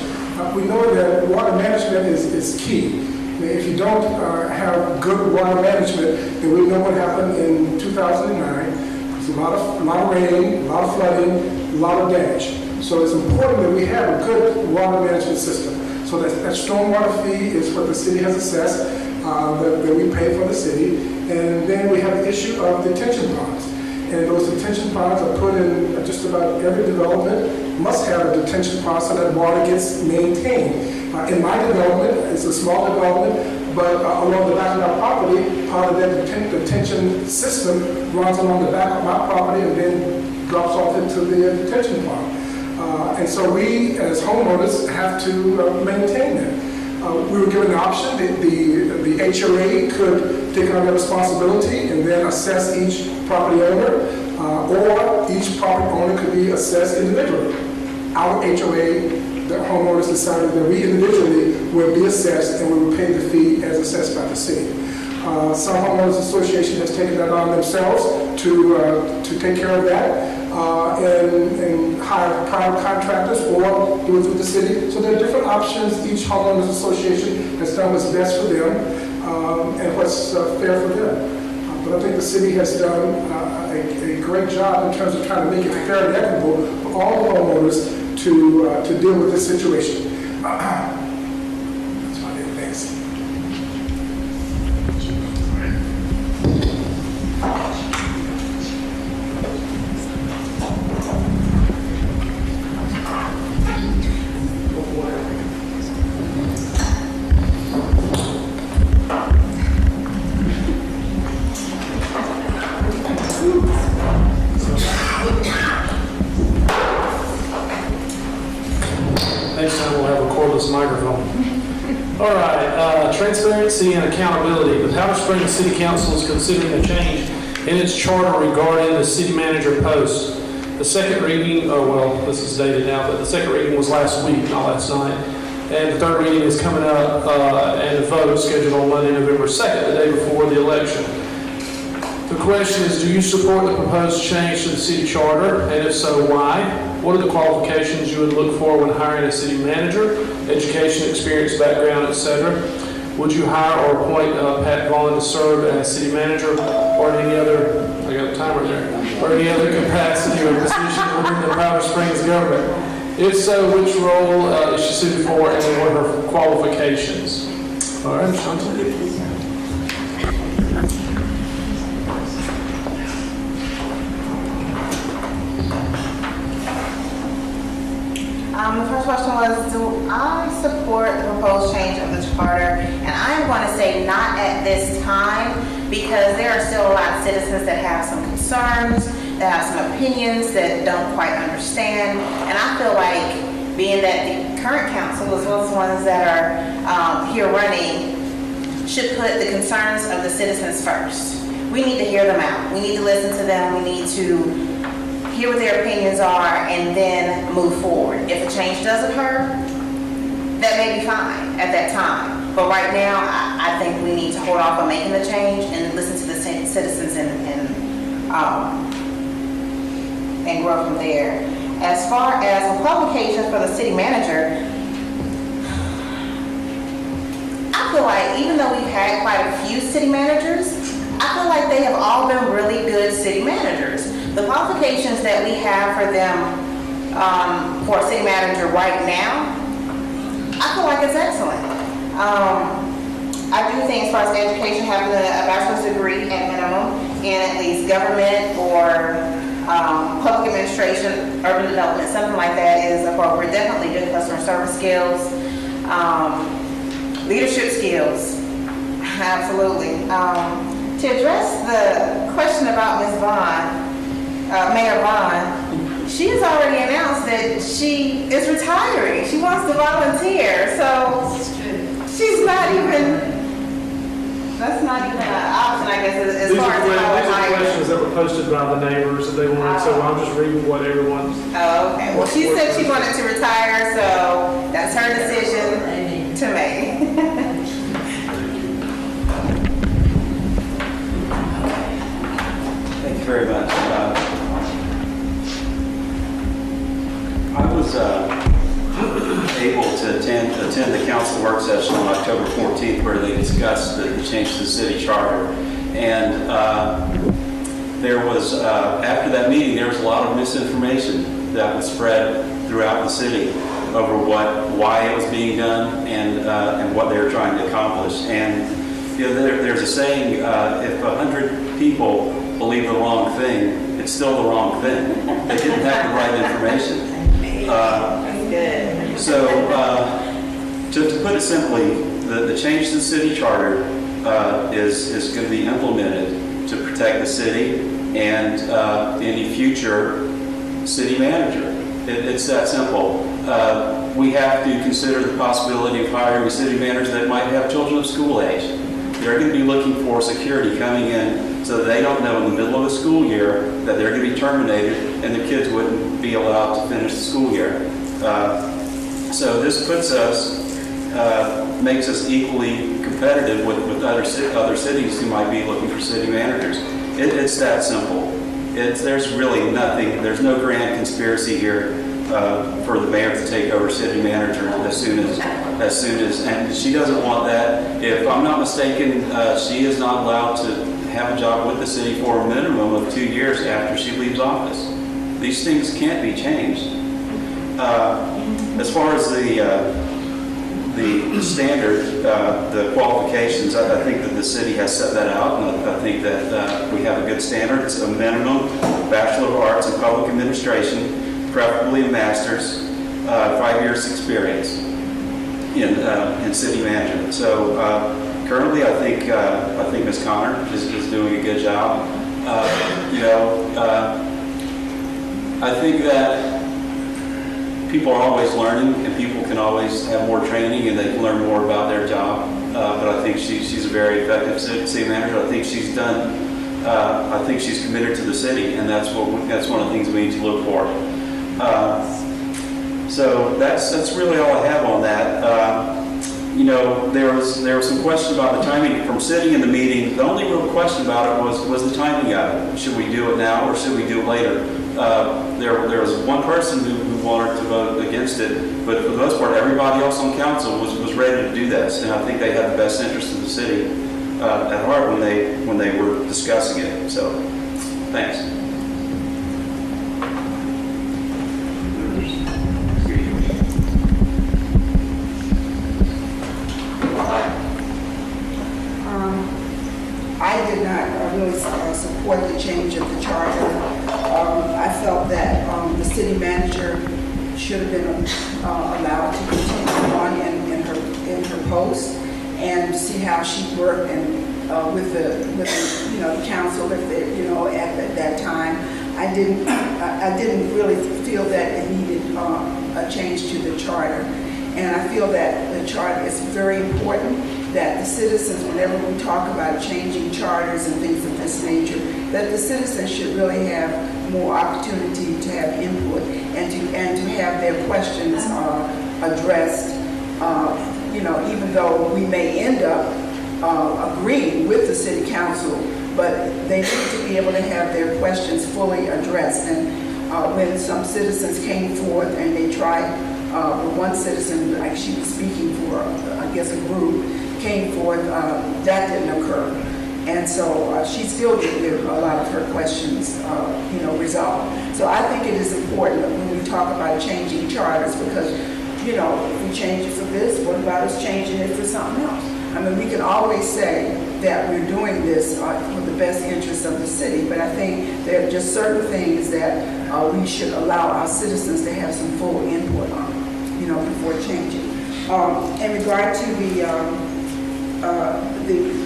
[SPEAKER 5] We know that water management is key. If you don't have good water management, then we know what happened in 2009. There's a lot of rain, a lot of flooding, a lot of damage. So it's important that we have a good water management system. So that stormwater fee is what the city has assessed, that we pay for the city. And then we have the issue of detention ponds. And those detention ponds are put in just about every development, must have a detention pond so that water gets maintained. In my development, it's a small development, but along the back of our property, part of that detention system runs along the back of my property and then drops off into the detention pond. And so we, as homeowners, have to maintain that. We were given an option. The HOA could take on that responsibility and then assess each property owner, or each property owner could be assessed individually. Our HOA, the homeowners decided that we individually would be assessed and we would pay the fee as assessed by the city. Some homeowners association has taken that on themselves to take care of that and hire private contractors or do it through the city. So there are different options. Each homeowners association has done what's best for them and what's fair for them. But I think the city has done a great job in terms of trying to make it fair and equitable for all homeowners to deal with this situation. That's my name. Thanks.
[SPEAKER 1] Next time we'll have a cordless microphone. All right, transparency and accountability. The Powder Springs City Council is considering a change in its charter regarding the city manager post. The second reading, this is dated now, but the second reading was last week, not last night. And the third reading is coming up, and the vote is scheduled on Monday, November 2nd, the day before the election. The question is, do you support the proposed change to the city charter? And if so, why? What are the qualifications you would look for when hiring a city manager? Education, experience, background, etc. Would you hire or appoint Pat Vaughn to serve as city manager or any other, I got a timer there, or any other capacity or position within the Powder Springs government? If so, which role is she suited for and what are her qualifications? All right, Shanta.
[SPEAKER 6] The first question was, do I support the proposed change of the charter? And I'm going to say not at this time, because there are still a lot of citizens that have some concerns concerns, that have some opinions that don't quite understand. And I feel like being that the current council, as well as the ones that are here running, should put the concerns of the citizens first. We need to hear them out. We need to listen to them. We need to hear what their opinions are and then move forward. If a change does occur, that may be fine at that time. But right now, I think we need to hold off on making the change and listen to the citizens and grow from there. As far as the qualifications for the city manager, I feel like even though we've had quite a few city managers, I feel like they have all been really good city managers. The qualifications that we have for them, for a city manager right now, I feel like it's excellent. I do think as far as education, having a bachelor's degree at minimum in at least government or public administration, urban development, something like that is appropriate. Definitely good customer service skills, leadership skills, absolutely. To address the question about Ms. Vaughn, Mayor Vaughn, she has already announced that she is retiring. She wants to volunteer, so she's not even, that's not even an option, I guess, as
[SPEAKER 1] These
[SPEAKER 6] far as
[SPEAKER 1] are
[SPEAKER 6] volunteering.
[SPEAKER 1] questions that were posted by the neighbors that they wanted, so I'm just reading what everyone's.
[SPEAKER 6] Oh, okay. Well, she said she wanted to retire, so that's her decision to make.
[SPEAKER 7] Thank you very much. I was able to attend the council work session on October 14th where they discussed the change to the city charter. And there was, after that meeting, there was a lot of misinformation that was spread throughout the city over why it was being done and what they were trying to accomplish. And you know, there's a saying, if 100 people believe the wrong thing, it's still the wrong thing. They didn't have the right information. So, to put it simply, the change to the city charter is going to be implemented to protect the city and any future city manager. It's that simple. We have to consider the possibility of hiring a city manager that might have children of school age. They're going to be looking for security coming in so that they don't know in the middle of the school year that they're going to be terminated and the kids wouldn't be allowed to finish the school year. So this puts us, makes us equally competitive with other cities who might be looking for city managers. It's that simple. There's really nothing, there's no grand conspiracy here for the mayor to take over city manager as soon as, and she doesn't want that. If I'm not mistaken, she is not allowed to have a job with the city for a minimum of 2 years after she leaves office. These things can't be changed. As far as the standard, the qualifications, I think that the city has set that out, and I think that we have a good standard. It's a minimum Bachelor of Arts in Public Administration, preferably a master's, 5 years experience in city management. So currently, I think Ms. Connor is doing a good job. I think that people are always learning, and people can always have more training, and they can learn more about their job. But I think she's a very effective city manager. I think she's done. I think she's committed to the city, and that's one of the things we need to look for. So that's really all I have on that. There was some question about the timing from sitting in the meeting. The only real question about it was the timing of it. Should we do it now or should we do it later? There was one person who wanted to vote against it, but for the most part, everybody else on council was ready to do this, and I think they had the best interest of the city at heart when they were discussing it. So, thanks.
[SPEAKER 3] I did not really support the change of the charter. I felt that the city manager should have been allowed to continue on in her post and see how she worked and with the council, if they, at that time. I didn't really feel that it needed a change to the charter. And I feel that the charter is very important, that the citizens, whenever we talk about changing charters and things of this nature, that the citizens should really have more opportunity to have input and to have their questions addressed. Even though we may end up agreeing with the city council, but they need to be able to have their questions fully addressed. And when some citizens came forth and they tried, one citizen, like she was speaking for, I guess, a group, came forth, that didn't occur. And so she still didn't get a lot of her questions, resolved. So I think it is important when we talk about changing charters, because, if we change it for this, what about us changing it for something else? I mean, we can always say that we're doing this for the best interest of the city, but I think there are just certain things that we should allow our citizens to have some full input on, before changing. In regard to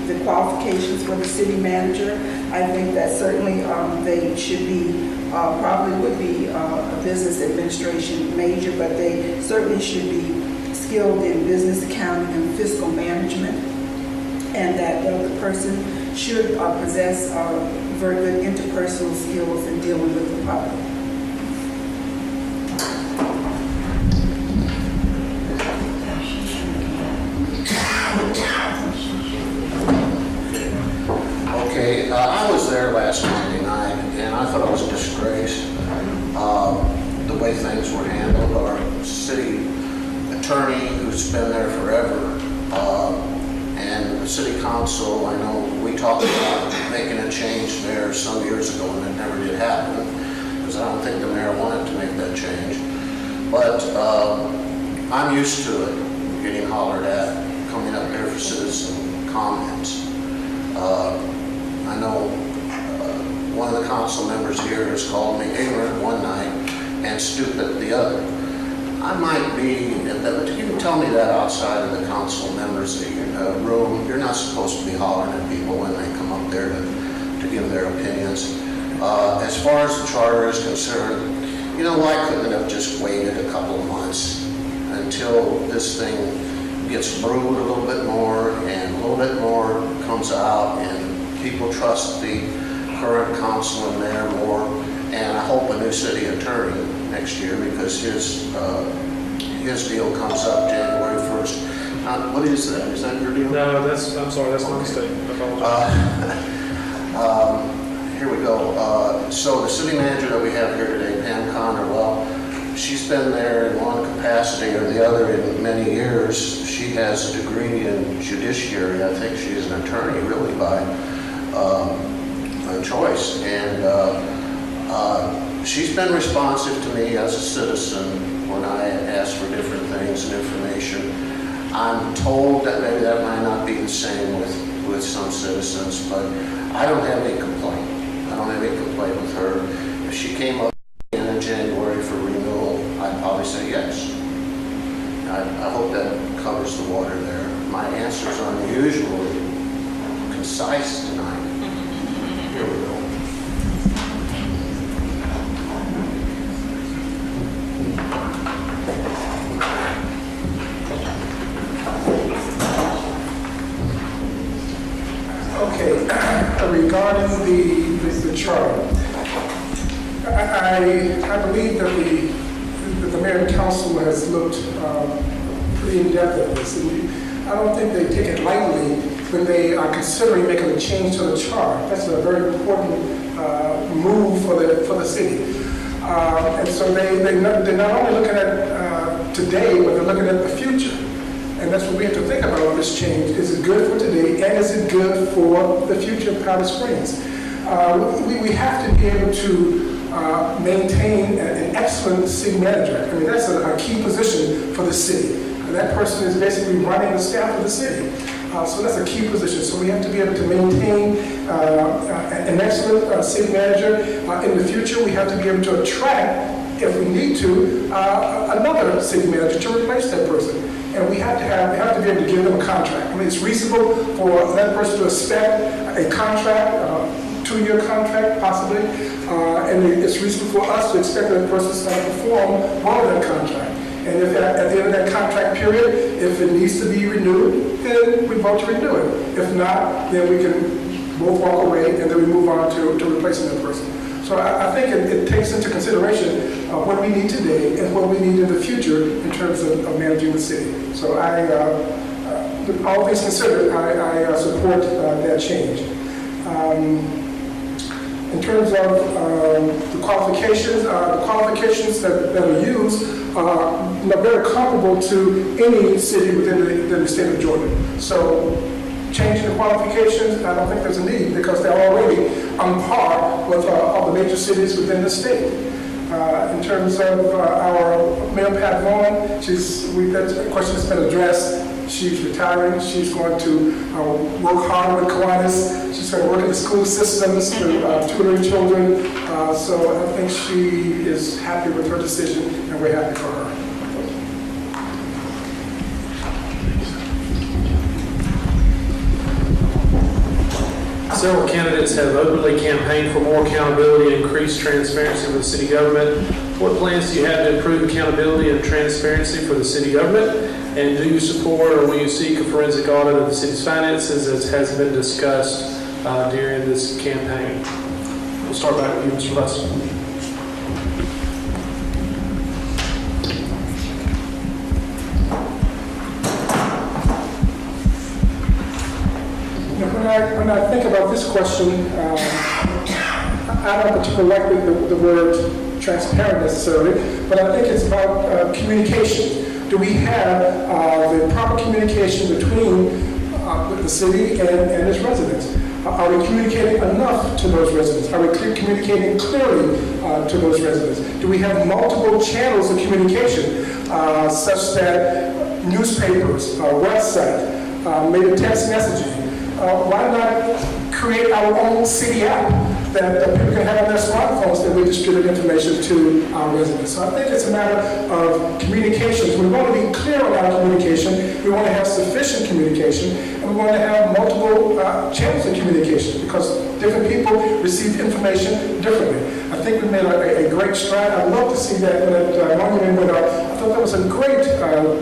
[SPEAKER 3] the qualifications for the city manager, I think that certainly they should be, probably would be a business administration major, but they certainly should be skilled in business accounting and fiscal management, and that the person should possess very good interpersonal skills in dealing with the public.
[SPEAKER 4] Okay, I was there last Monday night, and I thought it was a disgrace, the way things were handled. Our city attorney, who's been there forever, and the city council, I know we talked about making a change there some years ago, and it never did happen, because I don't think the mayor wanted to make that change. But I'm used to it, getting hollered at, coming up there for citizen comments. I know one of the council members here has called me ignorant one night and stupid the other. I might be, but you can tell me that outside of the council members' room. You're not supposed to be hollering at people when they come up there to give their opinions. As far as the charter is concerned, why couldn't it have just waited a couple of months until this thing gets brewed a little bit more and a little bit more comes out and people trust the current council and mayor more, and I hope a new city attorney next year, because his deal comes up January 1st. What is that? Is that your deal?
[SPEAKER 1] No, I'm sorry, that's my mistake. I apologize.
[SPEAKER 4] Here we go. So the city manager that we have here today, Pam Connor, well, she's been there in one capacity or the other in many years. She has a degree in judiciary. I think she's an attorney really by choice. And she's been responsive to me as a citizen when I ask for different things and information. I'm told that maybe that might not be the same with some citizens, but I don't have any complaint. I don't have any complaint with her. If she came up in January for renewal, I'd probably say yes. I hope that covers the water there. My answers are unusually concise tonight. Here we go.
[SPEAKER 5] Okay, regarding the charter, I believe that the mayor and council has looked pretty in-depth at this. And I don't think they take it lightly when they are considering making a change to the charter. That's a very important move for the city. And so they're not only looking at today, but they're looking at the future. And that's what we have to think about with this change. Is it good for today, and is it good for the future of Powder Springs? We have to be able to maintain an excellent city manager. I mean, that's a key position for the city. And that person is basically running the staff of the city. So that's a key position. So we have to be able to maintain an excellent city manager. In the future, we have to be able to attract, if we need to, another city manager to replace that person. and we have to be able to give them a contract. I mean, it's reasonable for that person to expect a contract, 2-year contract possibly, and it's reasonable for us to expect that person is going to perform well in that contract. And if at the end of that contract period, if it needs to be renewed, then we vote to renew it. If not, then we can both walk away and then we move on to replacing that person. So I think it takes into consideration what we need today and what we need in the future in terms of managing the city. So all things considered, I support that change. In terms of the qualifications that are used are very comparable to any city within the state of Georgia. So changing the qualifications, I don't think there's a need because they're already on par with all the major cities within the state. In terms of our Mayor Pat Vaughn, that question has been addressed. She's retiring. She's going to work hard with Kiwanis. She's going to work in the school systems, tutoring children. So I think she is happy with her decision, and we're happy for her.
[SPEAKER 1] Several candidates have openly campaigned for more accountability and increased transparency for the city government. What plans do you have to improve accountability and transparency for the city government? And do you support or will you seek a forensic audit of the city's finances as has been discussed during this campaign? We'll start back with you, Mr. Lester.
[SPEAKER 5] When I think about this question, I don't particularly like the word transparent necessarily, but I think it's about communication. Do we have the proper communication between the city and its residents? Are we communicating enough to those residents? Are we communicating clearly to those residents? Do we have multiple channels of communication such that newspapers, website, maybe text messaging? Why not create our own city app that people can have on their smartphones that we distribute information to our residents? So I think it's a matter of communications. We want to be clear on our communication. We want to have sufficient communication, and we want to have multiple channels of communication because different people receive information differently. I think we made a great stride. I'd love to see that when that monument went up. I thought that was a great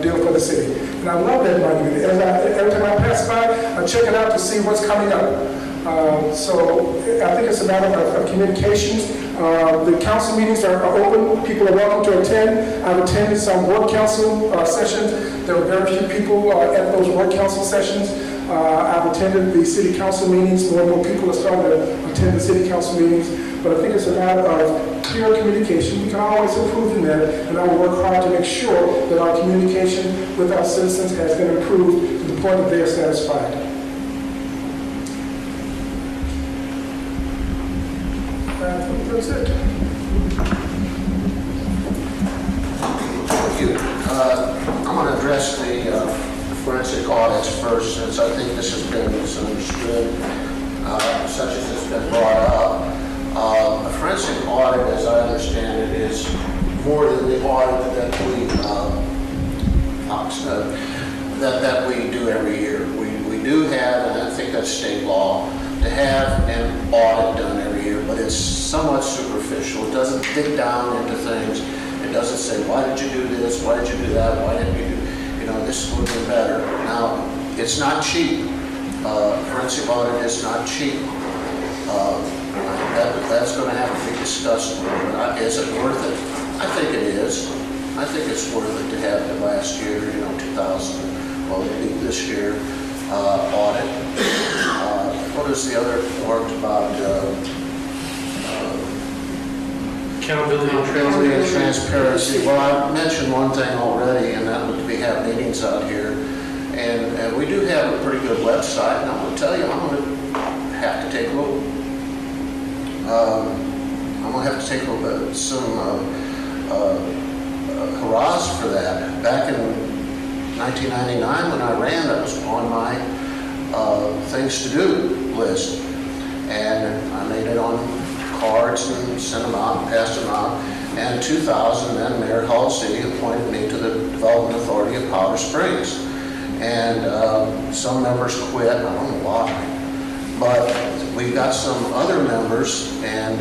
[SPEAKER 5] deal for the city. And I love that monument. Every time I pass by, I check it out to see what's coming up. So I think it's a matter of communications. The council meetings are open. People are welcome to attend. I've attended some work council sessions. There were very few people at those work council sessions. I've attended the city council meetings. More and more people are starting to attend the city council meetings. But I think it's a matter of clear communication. We can always improve in that, and I will work hard to make sure that our communication with our citizens has been improved to the point that they are satisfied. That's it.
[SPEAKER 4] Thank you. I'm going to address the forensic audits first, since I think this has been misunderstood, such as it's been brought up. A forensic audit, as I understand it, is more than the audit that we do every year. We do have, and I think that's state law, to have an audit done every year, but it's somewhat superficial. It doesn't dig down into things. It doesn't say, why did you do this? Why did you do that? Why didn't you do, this would be better. Now, it's not cheap. Forensic audit is not cheap. That's going to have to be discussed more. Is it worth it? I think it is. I think it's worth it to have the last year, 2000, well, maybe this year, audit. What is the other part about
[SPEAKER 1] Accountability and
[SPEAKER 4] transparency? Well, I mentioned one thing already, and that would be have meetings out here. And we do have a pretty good website, and I'm going to tell you, I'm going to have to take a little some hurrahs for that. Back in 1999 when I ran, that was on my things to do list. And I made it on cards and sent them out, passed them out. And in 2000, then Mayor Halsey appointed me to the Development Authority of Powder Springs. And some members quit, I don't know why, but we got some other members, and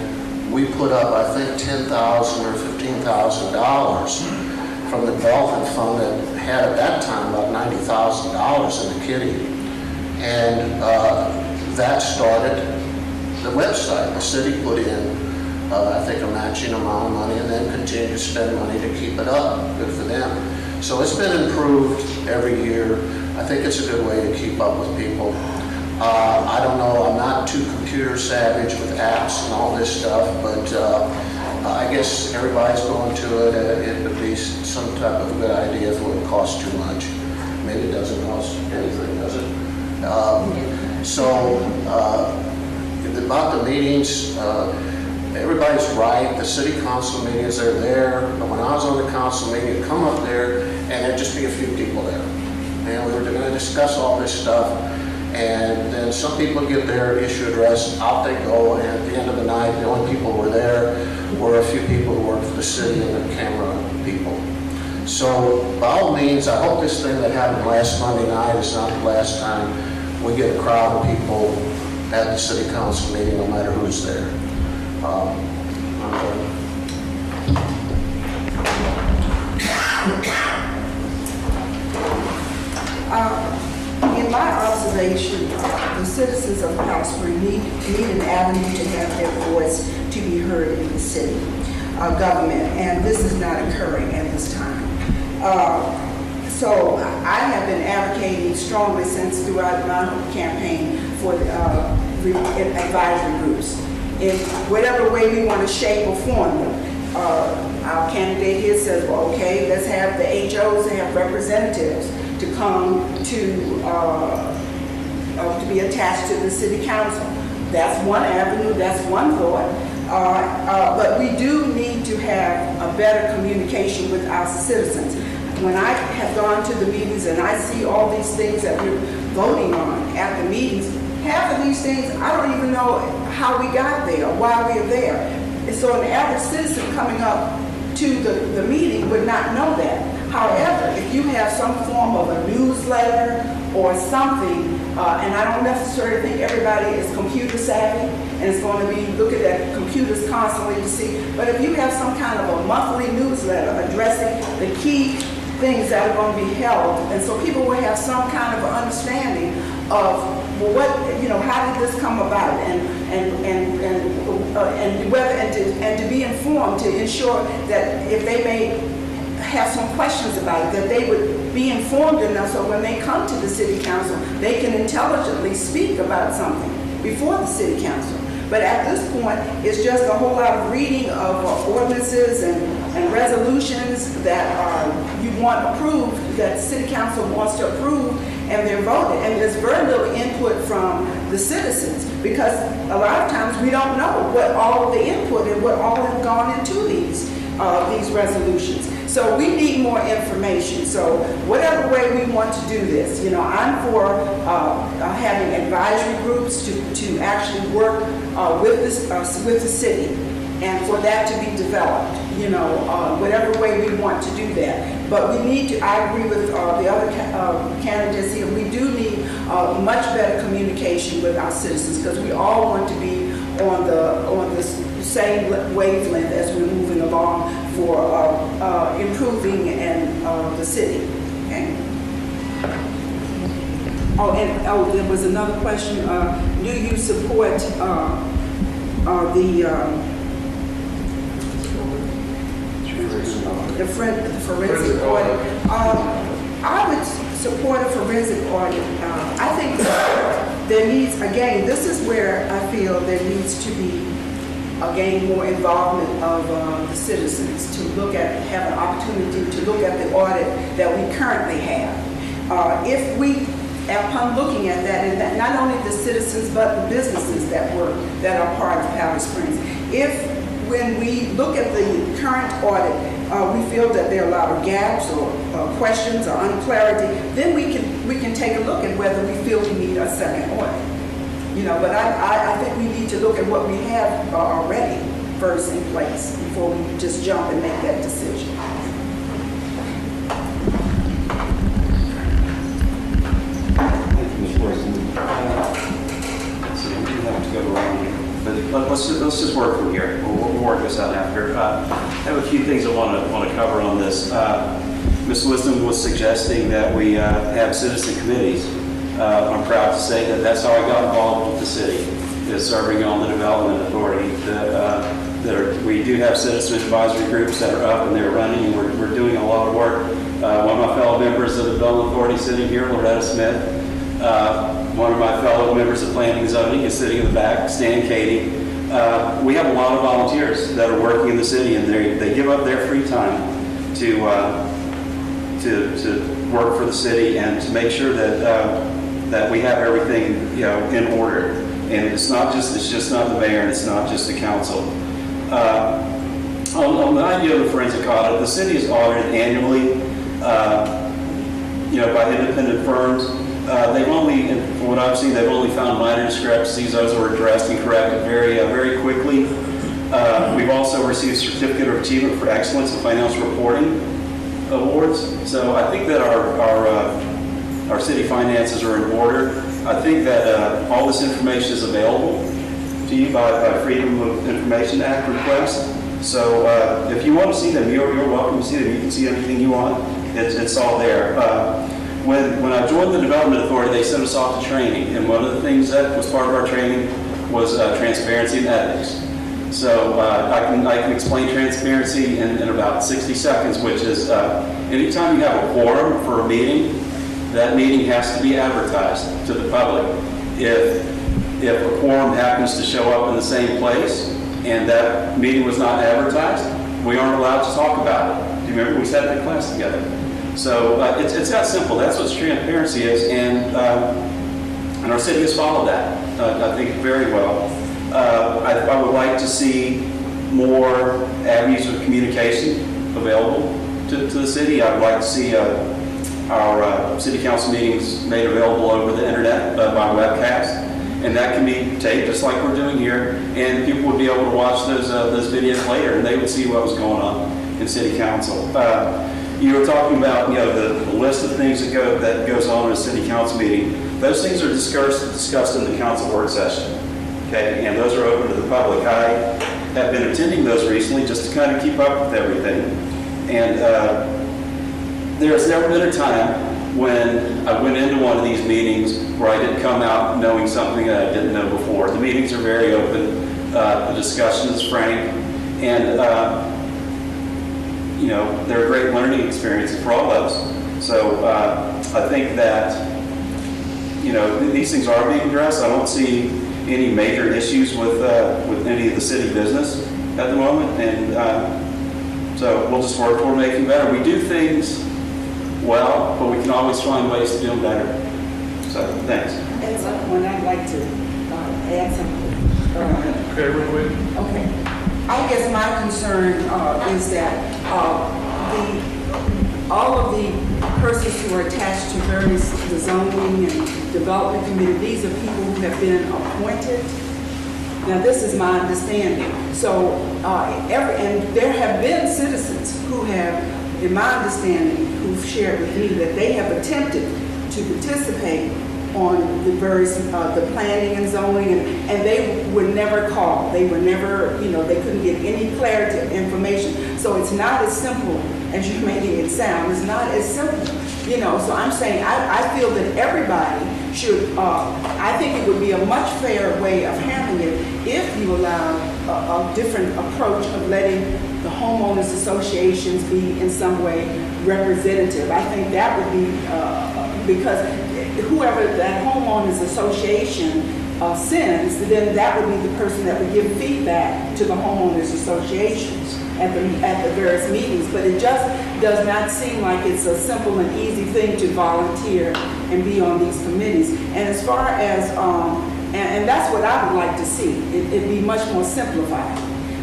[SPEAKER 4] we put up, I think, $10,000 or $15,000 from the development fund that had at that time about $90,000 in the kitty. And that started the website. The city put in, I think, a matching amount of money and then continued to spend money to keep it up. Good for them. So it's been improved every year. I think it's a good way to keep up with people. I don't know, I'm not too computer savage with apps and all this stuff, but I guess everybody's going to it. It would be some type of a good idea if it wouldn't cost too much. Maybe it doesn't cost anything, does it? About the meetings, everybody's right. The city council meetings are there. But when I was on the council meeting, you'd come up there and there'd just be a few people there. And we were going to discuss all this stuff. And then some people get their issue addressed, out they go, and at the end of the night, the only people who were there were a few people who worked for the city and the camera people. So by all means, I hope this thing that happened last Monday night is not the last time we get a crowd of people at the city council meeting, no matter who's there.
[SPEAKER 3] In my observation, the citizens of Powder Springs need an avenue to have their voice to be heard in the city government, and this is not occurring at this time. So I have been advocating strongly since throughout my campaign for advisory groups. In whatever way we want to shape or form them. Our candidate here says, well, okay, let's have the HOs and have representatives to come to be attached to the city council. That's one avenue, that's one thought. But we do need to have a better communication with our citizens. When I have gone to the meetings and I see all these things that we're voting on at the meetings, half of these things, I don't even know how we got there, why we're there. And so an average citizen coming up to the meeting would not know that. However, if you have some form of a newsletter or something, and I don't necessarily think everybody is computer savvy and is going to be looking at computers constantly to see, but if you have some kind of a monthly newsletter addressing the key things that are going to be held, and so people will have some kind of an understanding of, well, what, how did this come about, and to be informed, to ensure that if they may have some questions about it, that they would be informed enough so when they come to the city council, they can intelligently speak about something before the city council. But at this point, it's just a whole lot of reading of ordinances and resolutions that you want approved, that the city council wants to approve, and they're voted. And there's very little input from the citizens, because a lot of times we don't know what all of the input and what all has gone into these resolutions. So we need more information. So whatever way we want to do this, I'm for having advisory groups to actually work with the city, and for that to be developed, whatever way we want to do that. But we need to, I agree with the other candidates here, we do need much better communication with our citizens, because we all want to be on the same wavelength as we're moving along for improving the city. Okay. There was another question. Do you support the forensic audit? I would support a forensic audit. I think there needs, again, this is where I feel there needs to be, again, more involvement of the citizens to have an opportunity to look at the audit that we currently have. If we, upon looking at that, and that not only the citizens but the businesses that are part of Powder Springs, when we look at the current audit, we feel that there are a lot of gaps or questions or unclarity, then we can take a look at whether we feel we need a second audit. But I think we need to look at what we have already first in place before we just jump and make that decision.
[SPEAKER 7] Thank you, Ms. Wilson. Let's see, we do have to go around, but let's just work from here. We'll work this out after. I have a few things I want to cover on this. Ms. Wisdom was suggesting that we have citizen committees. I'm proud to say that that's how I got involved with the city, is serving on the development authority. We do have citizen advisory groups that are up and they're running, and we're doing a lot of work. One of my fellow members of the development authority sitting here, Loretta Smith. One of my fellow members of planning and zoning is sitting in the back, Stan Katie. We have a lot of volunteers that are working in the city, and they give up their free time to work for the city and to make sure that we have everything, in order. And it's just not the mayor, and it's not just the council. On the idea of the forensic audit, the city is audited annually, by independent firms. They've only, from what I've seen, they've only found minor discrepancies. Those were addressed and corrected very quickly. We've also received Certificate of Achievement for Excellence in Financial Reporting awards. So I think that our city finances are in order. I think that all this information is available to you by Freedom of Information Act request. So if you want to see them, you're welcome to see them. You can see anything you want. It's all there. When I joined the Development Authority, they sent us off to training, and one of the things that was part of our training was transparency and ethics. So I can explain transparency in about 60 seconds, which is anytime you have a quorum for a meeting, that meeting has to be advertised to the public. If a quorum happens to show up in the same place and that meeting was not advertised, we aren't allowed to talk about it. Do you remember we sat in that class together? So it's that simple. That's what transparency is, and our city has followed that, I think, very well. I would like to see more avenues of communication available to the city. I would like to see our city council meetings made available over the internet by webcast, and that can be taped just like we're doing here, and people would be able to watch those videos later, and they would see what was going on in city council. You were talking about the list of things that goes on in a city council meeting. Those things are discussed in the council work session, okay, and those are open to the public. I have been attending those recently just to kind of keep up with everything, and there's never been a time when I went into one of these meetings where I didn't come out knowing something that I didn't know before. The meetings are very open, the discussion is frank, and they're a great learning experience for all of us. So I think that these things are being addressed. I don't see any major issues with any of the city business at the moment, and so we'll just work toward making better. We do things well, but we can always find ways to do them better. So, thanks.
[SPEAKER 3] And someone I'd like to add something.
[SPEAKER 1] Okay, real quick.
[SPEAKER 3] Okay. I guess my concern is that all of the persons who are attached to various the zoning and development committee, these are people who have been appointed. Now, this is my understanding. So, and there have been citizens who have, in my understanding, who've shared with me that they have attempted to participate on the various, the planning and zoning, and they were never called. They were never, they couldn't get any clarity of information. So it's not as simple as you're making it sound. It's not as simple, So I'm saying I feel that everybody should, I think it would be a much fairer way of handling it if you allow a different approach of letting the homeowners associations be in some way representative. I think that would be, because whoever that homeowners association sends, then that would be the person that would give feedback to the homeowners associations at the various meetings. But it just does not seem like it's a simple and easy thing to volunteer and be on these committees. And as far as, and that's what I would like to see. It'd be much more simplified.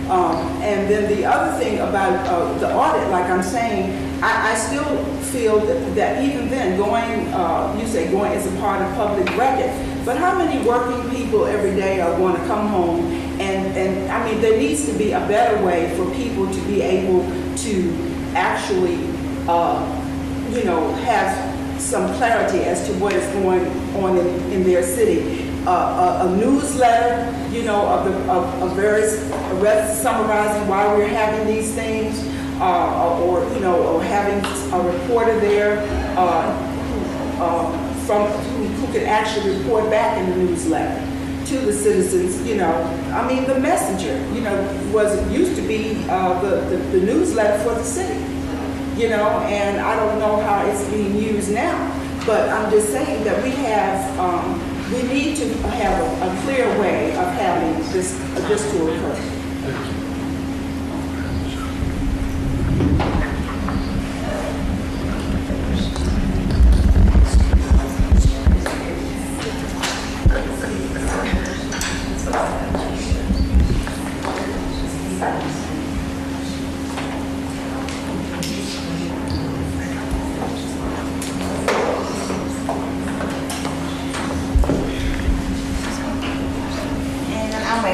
[SPEAKER 3] And then the other thing about the audit, like I'm saying, I still feel that even then, going as a part of public record, But how many working people every day are going to come home? And I mean, there needs to be a better way for people to be able to actually, have some clarity as to what is going on in their city. A newsletter, of various summarizing why we're having these things, or having a reporter there who can actually report back in the newsletter to the citizens. I mean, the messenger, used to be the newsletter for the city, and I don't know how it's being used now, but I'm just saying that we need to have a clear way of having this to occur.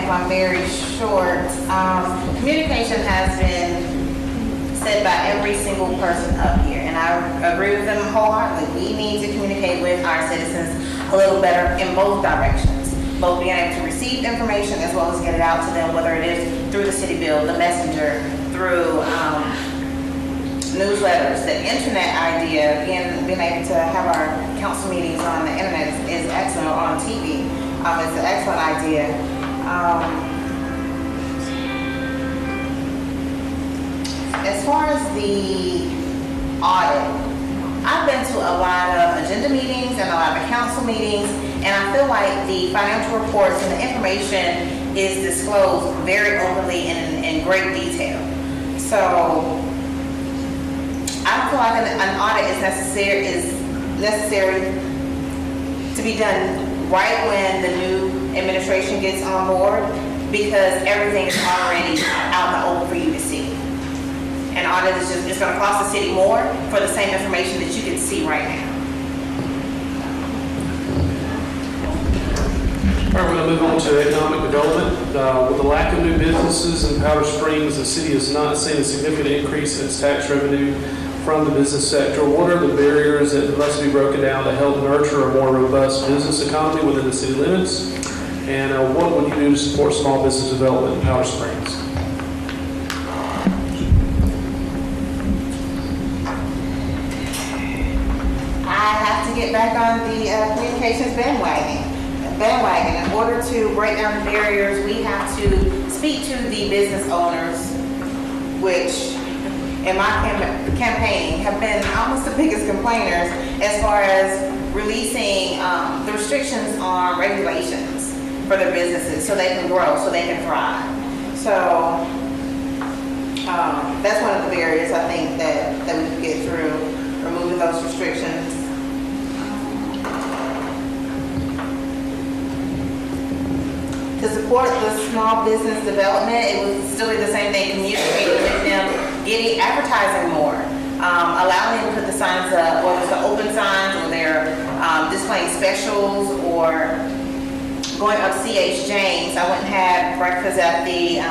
[SPEAKER 6] One very short. Communication has been said by every single person up here, and I agree with them wholeheartedly. We need to communicate with our citizens a little better in both directions, both being able to receive information as well as get it out to them, whether it is through the city bill, the messenger, through newsletters. The internet idea, being able to have our council meetings on the internet is excellent, or on TV. It's an excellent idea. As far as the audit, I've been to a lot of agenda meetings and a lot of council meetings, and I feel like the financial reports and the information is disclosed very openly and in great detail. So I don't feel like an audit is necessary to be done right when the new administration gets on board, because everything is already out in the open for you to see. An audit is just, it's going to cost the city more for the same information that you can see right now.
[SPEAKER 1] All right, we're going to move on to economic development. With the lack of new businesses in Powder Springs, the city has not seen a significant increase in its tax revenue from the business sector. What are the barriers that must be broken down to help nurture a more robust business economy within the city limits? And what would you do to support small business development in Powder Springs?
[SPEAKER 6] I have to get back on the communications bandwagon. In order to break down the barriers, we have to speak to the business owners, which in my campaign have been almost the biggest complainers as far as releasing the restrictions on regulations for their businesses so they can grow, so they can thrive. So that's one of the barriers I think that we can get through, removing those restrictions. To support the small business development, it would still be the same thing, communicating with them, getting advertising more, allowing them to put the signs up, whether it's the open signs or they're displaying specials or going up C.H. James. I went and had breakfast at the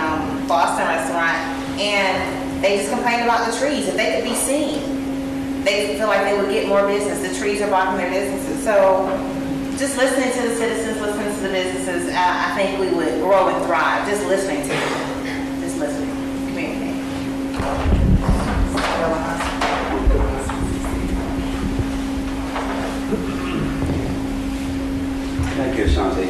[SPEAKER 6] Boston restaurant, and they just complained about the trees. If they could be seen, they feel like they would get more business. The trees are blocking their businesses. So just listening to the citizens, listening to the businesses, I think we would grow and thrive. Just listening to them. Just listening. Communicating.
[SPEAKER 2] Thank you, Ashanti.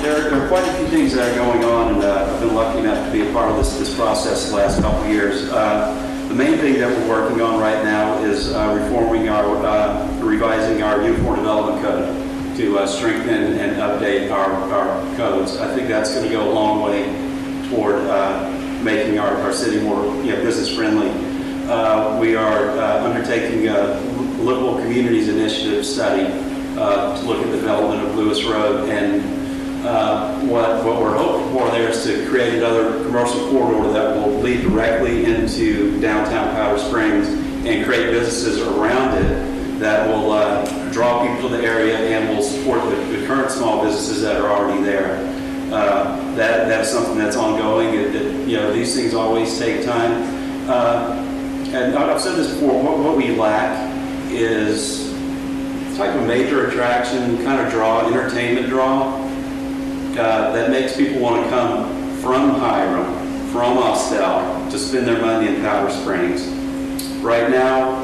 [SPEAKER 2] There are quite a few things that are going on, and I've been lucky enough to be a part of this process the last couple of years. The main thing that we're working on right now is revising our Uniform Development Code to strengthen and update our codes. I think that's going to go a long way toward making our city more business friendly. We are undertaking a Livable Communities Initiative study to look at the development of Lewis Road, and what we're hoping for there is to create another commercial corridor that will lead directly into downtown Powder Springs and create businesses around it that will draw people to the area, and will support the current small businesses that are already there. That's something that's ongoing. These things always take time. And I've said this before, what we lack is type of major attraction, kind of draw, entertainment draw, that makes people want to come from Hiram, from Austell, to spend their money in Powder Springs. Right now,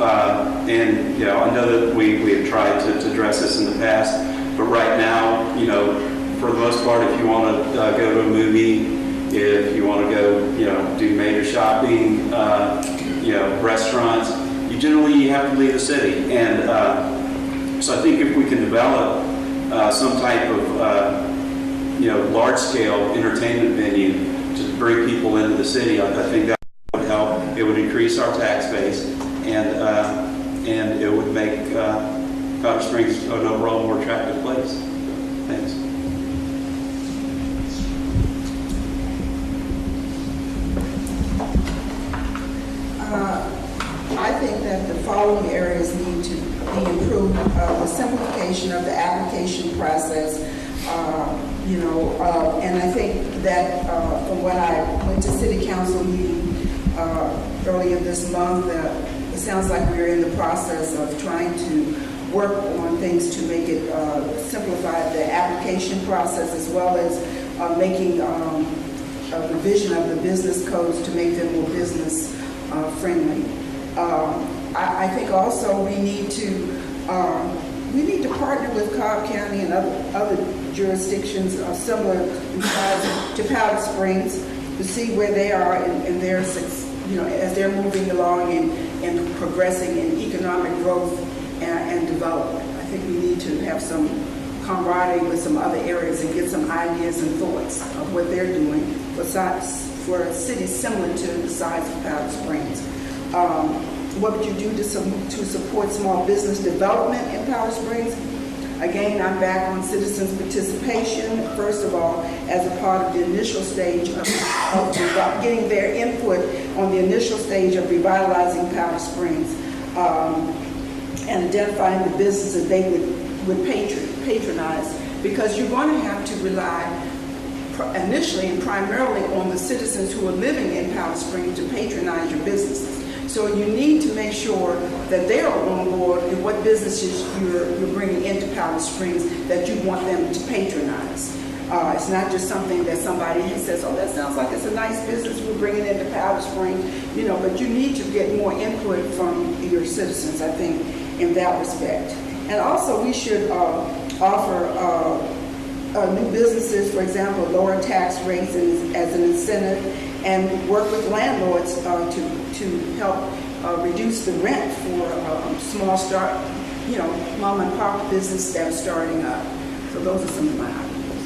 [SPEAKER 2] and I know that we have tried to address this in the past, but right now, for the most part, if you want to go to a movie, if you want to go, do major shopping, restaurants, you have to leave the city. And so I think if we can develop some type of, large-scale entertainment venue to bring people into the city, I think that would help. It would increase our tax base, and it would make Powder Springs an overall more attractive place. Thanks.
[SPEAKER 3] I think that the following areas need to be improved. The simplification of the application process, and I think that from when I went to City Council meeting earlier this month, it sounds like we're in the process of trying to work on things to make it simplify the application process, as well as making a revision of the business codes to make them more business friendly. I think also we need to partner with Cobb County and other jurisdictions similar to Powder Springs to see where they are in their, as they're moving along and progressing in economic growth and development. I think we need to have some camaraderie with some other areas and get some ideas and thoughts of what they're doing for cities similar to the size of Powder Springs. What would you do to support small business development in Powder Springs? Again, I'm back on citizens' participation, first of all, as a part of the initial stage of getting their input on the initial stage of revitalizing Powder Springs, and identifying the businesses they would patronize, because you're going to have to rely initially and primarily on the citizens who are living in Powder Springs to patronize your businesses. So you need to make sure that they're on board with what businesses you're bringing into Powder Springs that you want them to patronize. It's not just something that somebody says, oh, that sounds like it's a nice business we're bringing into Powder Springs, but you need to get more input from your citizens, I think, in that respect. And also we should offer new businesses, for example, lower tax rates as an incentive, and work with landlords to help reduce the rent for small mom and pop business that's starting up. So those are some of my ideas.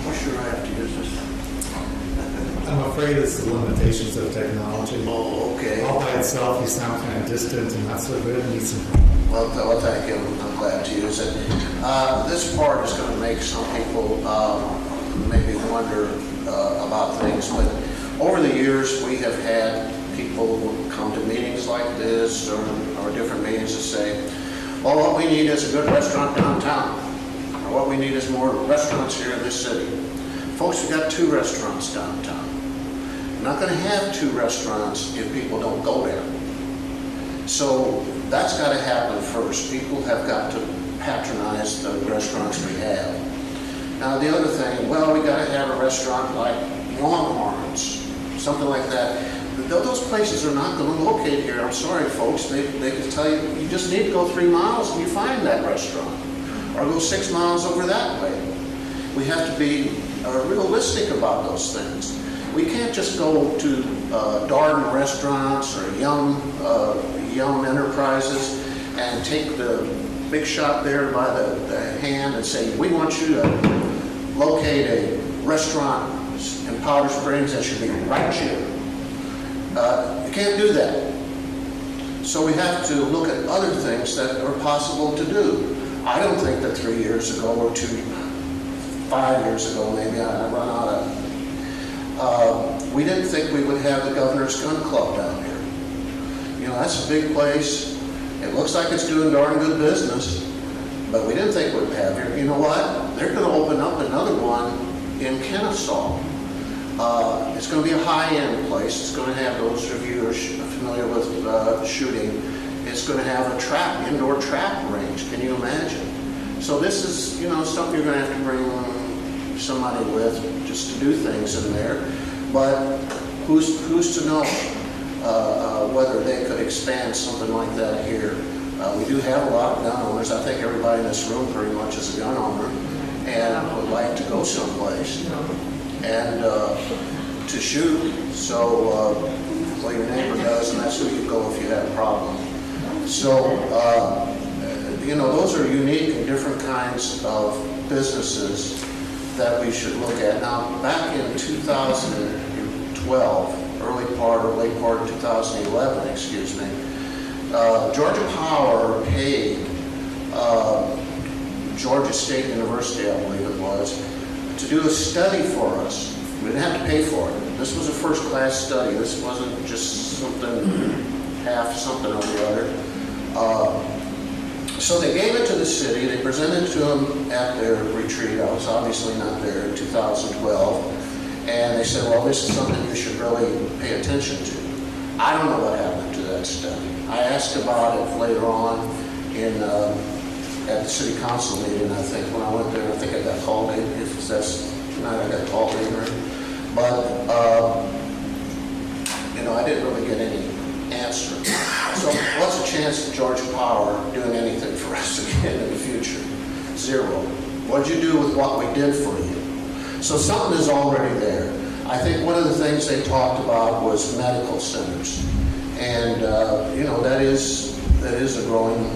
[SPEAKER 4] What's sure I have to use this?
[SPEAKER 9] I'm afraid it's the limitations of technology.
[SPEAKER 4] Oh, okay.
[SPEAKER 9] All by itself, you sound kind of distant and not so good. Need some.
[SPEAKER 4] Well, thank you. I'm glad to use it. This part is going to make some people maybe wonder about things, but over the years we have had people who come to meetings like this or different meetings that say, well, what we need is a good restaurant downtown, or what we need is more restaurants here in this city. Folks, we've got 2 restaurants downtown. We're not going to have 2 restaurants if people don't go there. So that's got to happen first. People have got to patronize the restaurants we have. Now the other thing, well, we got to have a restaurant like Longhorns, something like that. Those places are not going to locate here. I'm sorry, folks. They can tell you, you just need to go 3 miles and you find that restaurant. Or go 6 miles over that way. We have to be realistic about those things. We can't just go to Darden restaurants or young enterprises and take the big shot there by the hand and say, we want you to locate a restaurant in Powder Springs that should be right here. You can't do that. So we have to look at other things that are possible to do. I don't think that 3 years ago or 5 years ago, maybe I run out of We didn't think we would have the Governor's Gun Club down here. You know, that's a big place. It looks like it's doing darn good business, but we didn't think we'd have here. You know what? They're going to open up another one in Kennesaw. It's going to be a high-end place. It's going to have those of you who are familiar with shooting. It's going to have a indoor trap range. Can you imagine? So this is, you know, something you're going to have to bring somebody with just to do things in there. But who's to know whether they could expand something like that here? We do have a lot of gun owners. I think everybody in this room pretty much is a gun owner and would like to go someplace and to shoot. So, well, your neighbor does, and that's who you go if you have a problem. So, you know, those are unique and different kinds of businesses that we should look at. Now, back in 2012, late part of 2011, excuse me, Georgia Power paid Georgia State University, I believe it was, to do a study for us. We didn't have to pay for it. This was a first-class study. This wasn't just something, half something or the other. So they gave it to the city. They presented it to them at their retreat. I was obviously not there in 2012. And they said, well, this is something you should really pay attention to. I don't know what happened to that study. I asked about it later on at the city council meeting, I think, when I went there. I think I got called in. If that's not, I got called in. But, you know, I didn't really get any answer. So what's the chance of Georgia Power doing anything for us again in the future? Zero. What'd you do with what we did for you? So something is already there. I think one of the things they talked about was medical centers. And, you know, that is a growing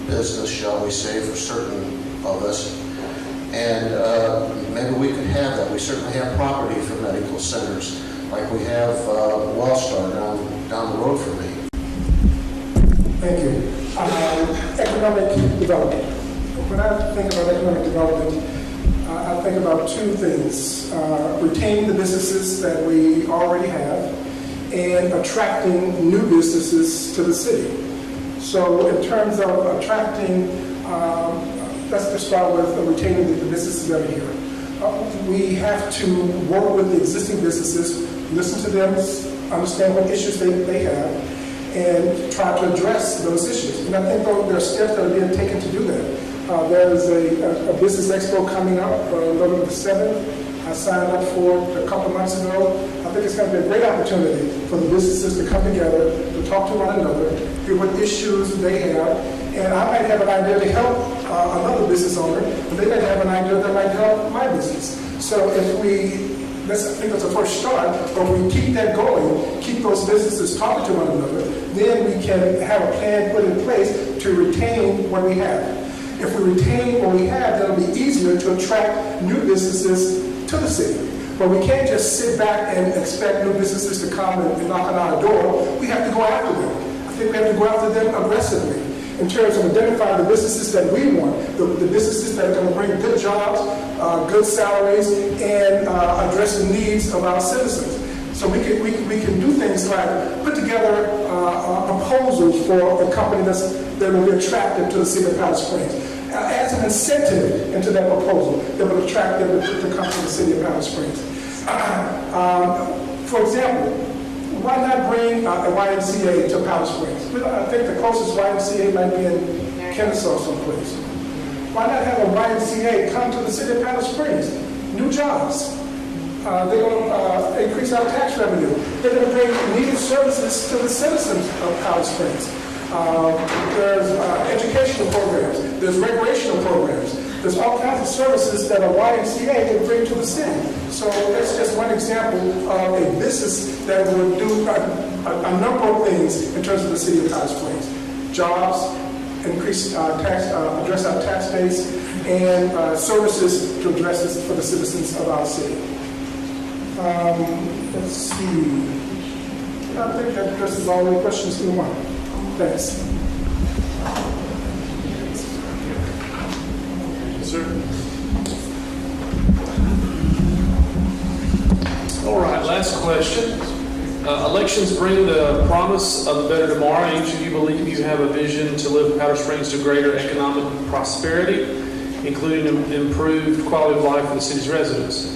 [SPEAKER 4] business, shall we say, for certain of us. And maybe we could have that. We certainly have property for medical centers, like we have Wellstar down the road from me.
[SPEAKER 5] Thank you. Economic development. When I think about economic development, I think about two things: retaining the businesses that we already have and attracting new businesses to the city. So in terms of attracting, let's just start with retaining the businesses that are here. We have to work with the existing businesses, listen to them, understand what issues they have, and try to address those issues. And I think there are steps that are being taken to do that. There is a business expo coming up November 7th. I signed up for it a couple months ago. I think it's going to be a great opportunity for the businesses to come together, to talk to one another, hear what issues they have, and I might have an idea to help another business owner, and they might have an idea that might help my business. So if I think that's a first start, but if we keep that going, keep those businesses talking to one another, then we can have a plan put in place to retain what we have. If we retain what we have, then it'll be easier to attract new businesses to the city. But we can't just sit back and expect new businesses to come and knock on our door. We have to go after them. I think we have to go after them aggressively in terms of identifying the businesses that we want, the businesses that are going to bring good jobs, good salaries, and address the needs of our citizens. So we can do things like put together proposals for a company that will be attractive to the city of Powder Springs. As an incentive into that proposal that will attract them to come to the city of Powder Springs. For example, why not bring a YMCA to Powder Springs? I think the closest YMCA might be in Kennesaw someplace. Why not have a YMCA come to the city of Powder Springs? New jobs. They're going to increase our tax revenue. They're going to bring needed services to the citizens of Cobb Springs. There's educational programs. There's recreational programs. There's all kinds of services that a YMCA can bring to the city. So that's just one example of a business that will do a number of things in terms of the city of Cobb Springs. Jobs, increase address our tax base, and services to address this for the citizens of our city. Let's see. I think that addresses all the questions we want. Thanks.
[SPEAKER 1] Yes, sir. last question. Elections bring the promise of a better tomorrow. Each of you believe you have a vision to live Powder Springs to greater economic prosperity, including improved quality of life for the city's residents.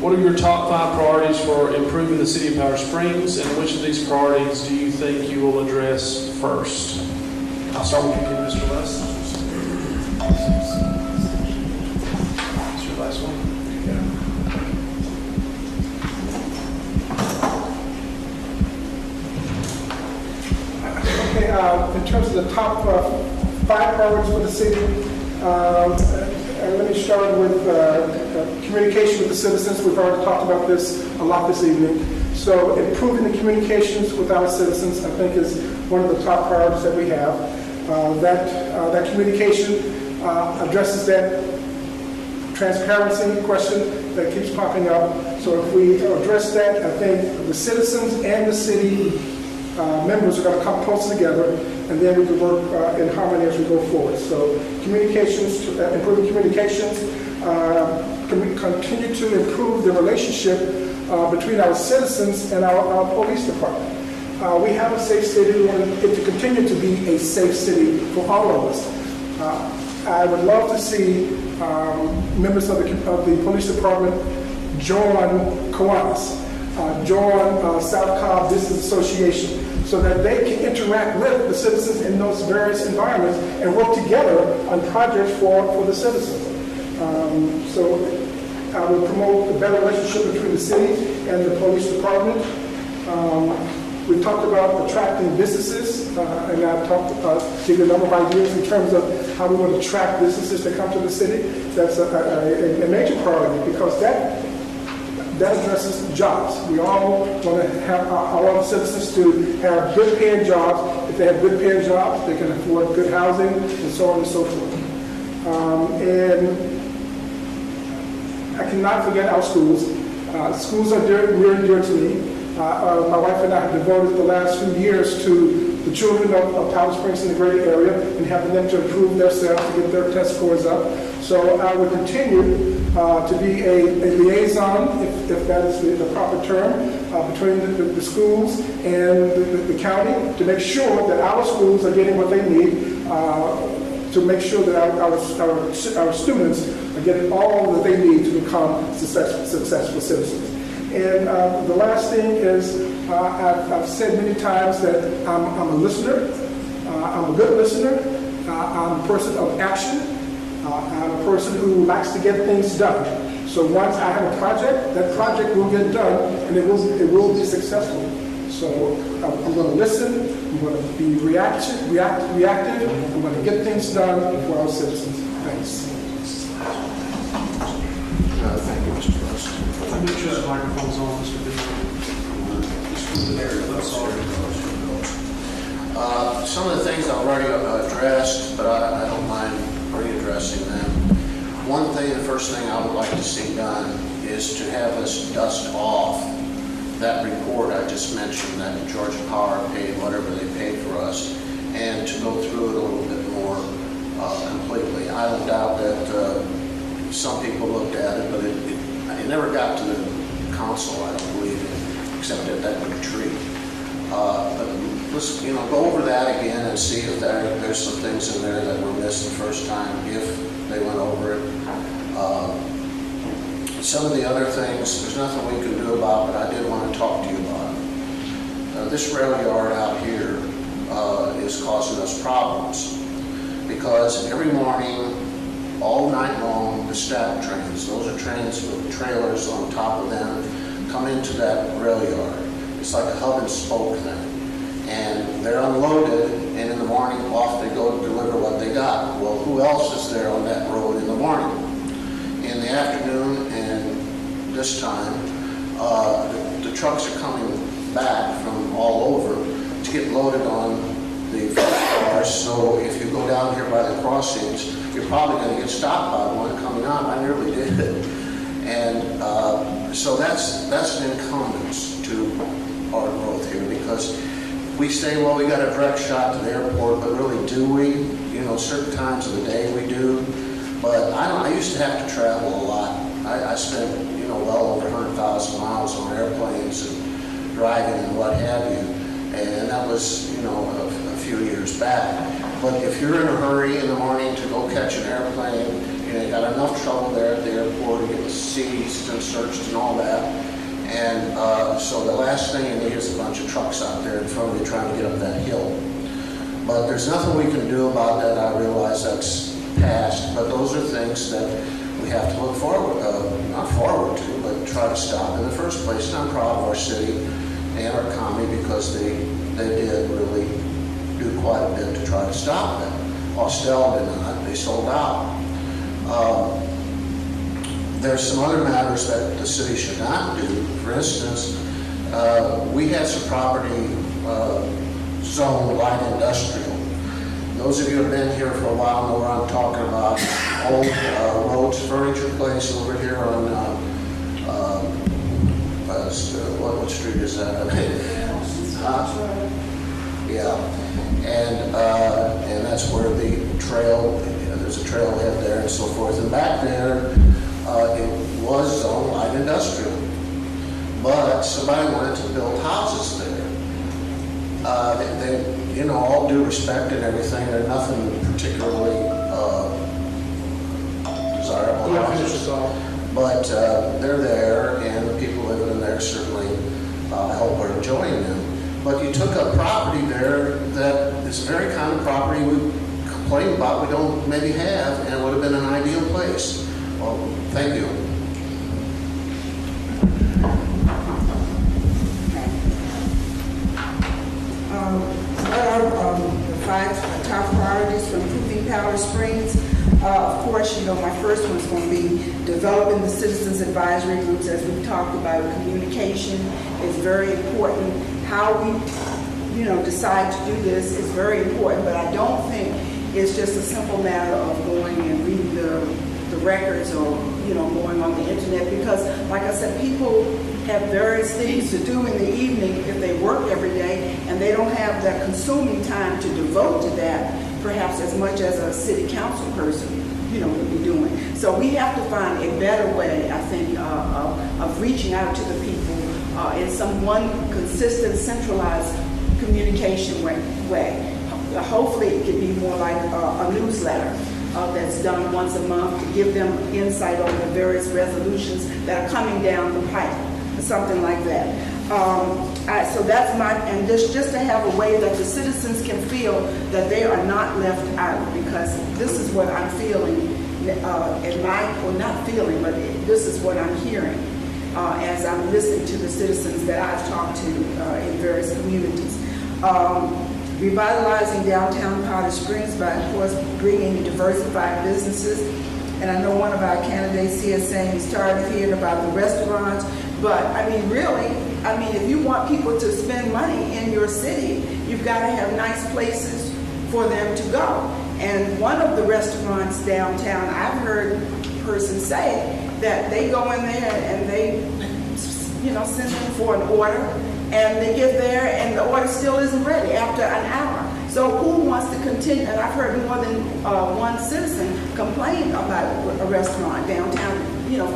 [SPEAKER 1] What are your top 5 priorities for improving the city of Powder Springs, and which of these priorities do you think you will address first? I'll start with you, Mr. West. That's your last one.
[SPEAKER 5] Okay, in terms of the top 5 priorities for the city, let me start with communication with the citizens. We've already talked about this a lot this evening. So improving the communications with our citizens, I think, is one of the top priorities that we have. That communication addresses that transparency question that keeps popping up. So if we address that, I think the citizens and the city members are going to come closer together, and then we can work in harmony as we go forward. So communications, improving communications, can we continue to improve the relationship between our citizens and our police department. We have a safe city. We want it to continue to be a safe city for all of us. I would love to see members of the police department join Kiwanis, join South Cobb Business Association, so that they can interact with the citizens in those various environments and work together on projects for the citizens. So I will promote a better relationship between the city and the police department. We talked about attracting businesses, and I've talked about giving a number of ideas in terms of how we want to attract businesses to come to the city. That's a major priority, because that addresses jobs. We all want to have all our citizens to have good paying jobs. If they have good paying jobs, they can afford good housing, and so on and so forth. And I cannot forget our schools. Schools are near and dear to me. My wife and I have devoted the last few years to the children of Powder Springs in the greater area and helping them to improve themselves, to get their test scores up. So I would continue to be a liaison, if that is the proper term, between the schools and the county, to make sure that our schools are getting what they need, to make sure that our students are getting all that they need to become successful citizens. And the last thing is, I've said many times that I'm a listener. I'm a good listener. I'm a person of action. I'm a person who likes to get things done. So once I have a project, that project will get done, and it will be successful. So I'm going to listen. I'm going to be reactive. I'm going to get things done for our citizens. Thanks.
[SPEAKER 4] Thank you, Mr. Russ.
[SPEAKER 1] Make sure the microphone's on, Mr.
[SPEAKER 4] Some of the things I've already addressed, but I don't mind readdressing them. One thing, the first thing I would like to see done is to have us dust off that report I just mentioned that Georgia Power paid whatever they paid for us, and to go through it a little bit more completely. I don't doubt that some people looked at it, but it never got to the council, I don't believe, except at that retreat. But let's go over that again and see if there's some things in there that were missed the first time, if they went over it. Some of the other things, there's nothing we can do about, but I did want to talk to you about it. This rail yard out here is causing us problems, because every morning, all night long, the stack trains, those are trains with trailers on top of them, come into that rail yard. It's like a hub and spoke thing. And they're unloaded, and in the morning, off they go to deliver what they got. Well, who else is there on that road in the morning? In the afternoon and this time, the trucks are coming back from all over to get loaded on the cars. So if you go down here by the crossings, you're probably going to get stopped by one coming out. I nearly did. And so that's an incumbence to our growth here, because we say, well, we got a direct shot to the airport, but really do we? Certain times of the day we do. But I used to have to travel a lot I spent, well over 100,000 miles on airplanes and driving and what have you, and that was, a few years back. But if you're in a hurry in the morning to go catch an airplane, you got enough trouble there at the airport to get seized and searched and all that. And so the last thing you need is a bunch of trucks out there in front of you trying to get up that hill. But there's nothing we can do about that. I realize that's past, but those are things that we have to look forward, not forward to, but try to stop in the first place. And I'm proud of our city and our county because they did really do quite a bit to try to stop that. Austell did not. They sold out. There's some other matters that the city should not do. For instance, we had some property zoned light industrial. Those of you who have been here for a while know what I'm talking about. Old Rhodes Furniture Place over here on, what street is that? Yeah, and that's where the trail, there's a trailhead there and so forth. And back there, it was zoned light industrial, but somebody wanted to build houses there. They, all due respect and everything, they're nothing particularly desirable houses. But they're there, and the people living in there certainly help or enjoying them. But you took up property there that is the very kind of property we complain about we don't maybe have, and it would have been an ideal place. Well, thank you.
[SPEAKER 3] What are the 5 top priorities for improving Powder Springs? Of course, my first one is going to be developing the citizens advisory groups. As we've talked about, communication is very important. How we, decide to do this is very important, but I don't think it's just a simple matter of going and reading the records or, going on the internet, because, like I said, people have various things to do in the evening if they work every day, and they don't have that consuming time to devote to that, perhaps as much as a city council person, would be doing. So we have to find a better way, I think, of reaching out to the people in some one consistent, centralized communication way. Hopefully it could be more like a newsletter that's done once a month to give them insight on the various resolutions that are coming down the pipe, something like that. So that's and just to have a way that the citizens can feel that they are not left out, because this is what I'm feeling, not feeling, but this is what I'm hearing as I'm listening to the citizens that I've talked to in various communities. Revitalizing downtown Powder Springs by, of course, bringing diversified businesses. And I know one of our candidates here is saying he's tired of hearing about the restaurants, but if you want people to spend money in your city, you've got to have nice places for them to go. And one of the restaurants downtown, I've heard a person say that they go in there and they, send them for an order, and they get there and the order still isn't ready after an hour. So who wants to continue? And I've heard more than one citizen complain about a restaurant downtown,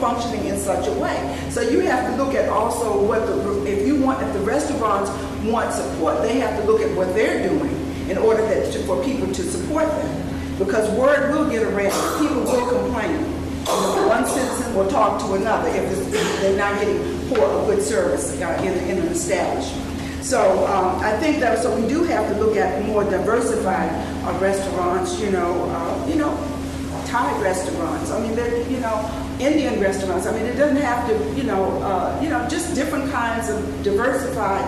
[SPEAKER 3] functioning in such a way. So you have to look at also if the restaurants want support, they have to look at what they're doing in order for people to support them. Because word will get around, people will complain. One citizen will talk to another if they're not getting a good service in an establishment. So I think that we do have to look at more diversified restaurants. Thai restaurants. Indian restaurants. It doesn't have to. Just different kinds of diversified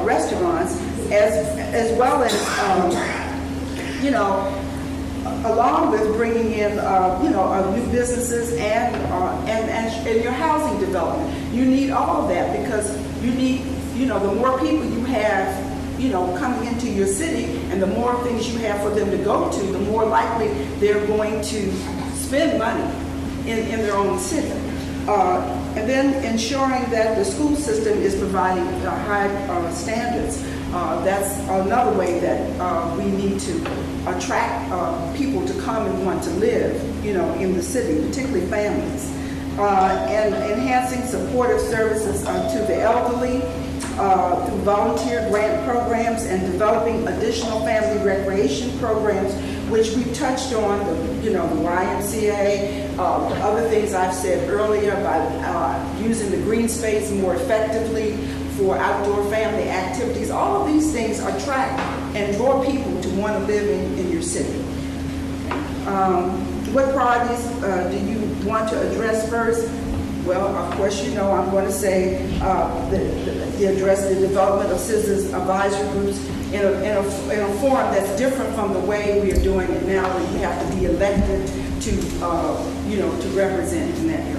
[SPEAKER 3] restaurants, as well as along with bringing in, new businesses and your housing development. You need all of that, because you need, the more people you have, coming into your city, and the more things you have for them to go to, the more likely they're going to spend money in their own city. And then ensuring that the school system is providing high standards. That's another way that we need to attract people to come and want to live, in the city, particularly families. and enhancing supportive services to the elderly through volunteer grant programs and developing additional family recreation programs, which we touched on, the YMCA, other things I've said earlier about using the green space more effectively for outdoor family activities. All of these things attract and draw people to want to live in your city. What priorities do you want to address first? Well, of course, I'm going to say address the development of citizens advisory groups in a form that's different from the way we are doing it now, when we have to be elected to represent in that area.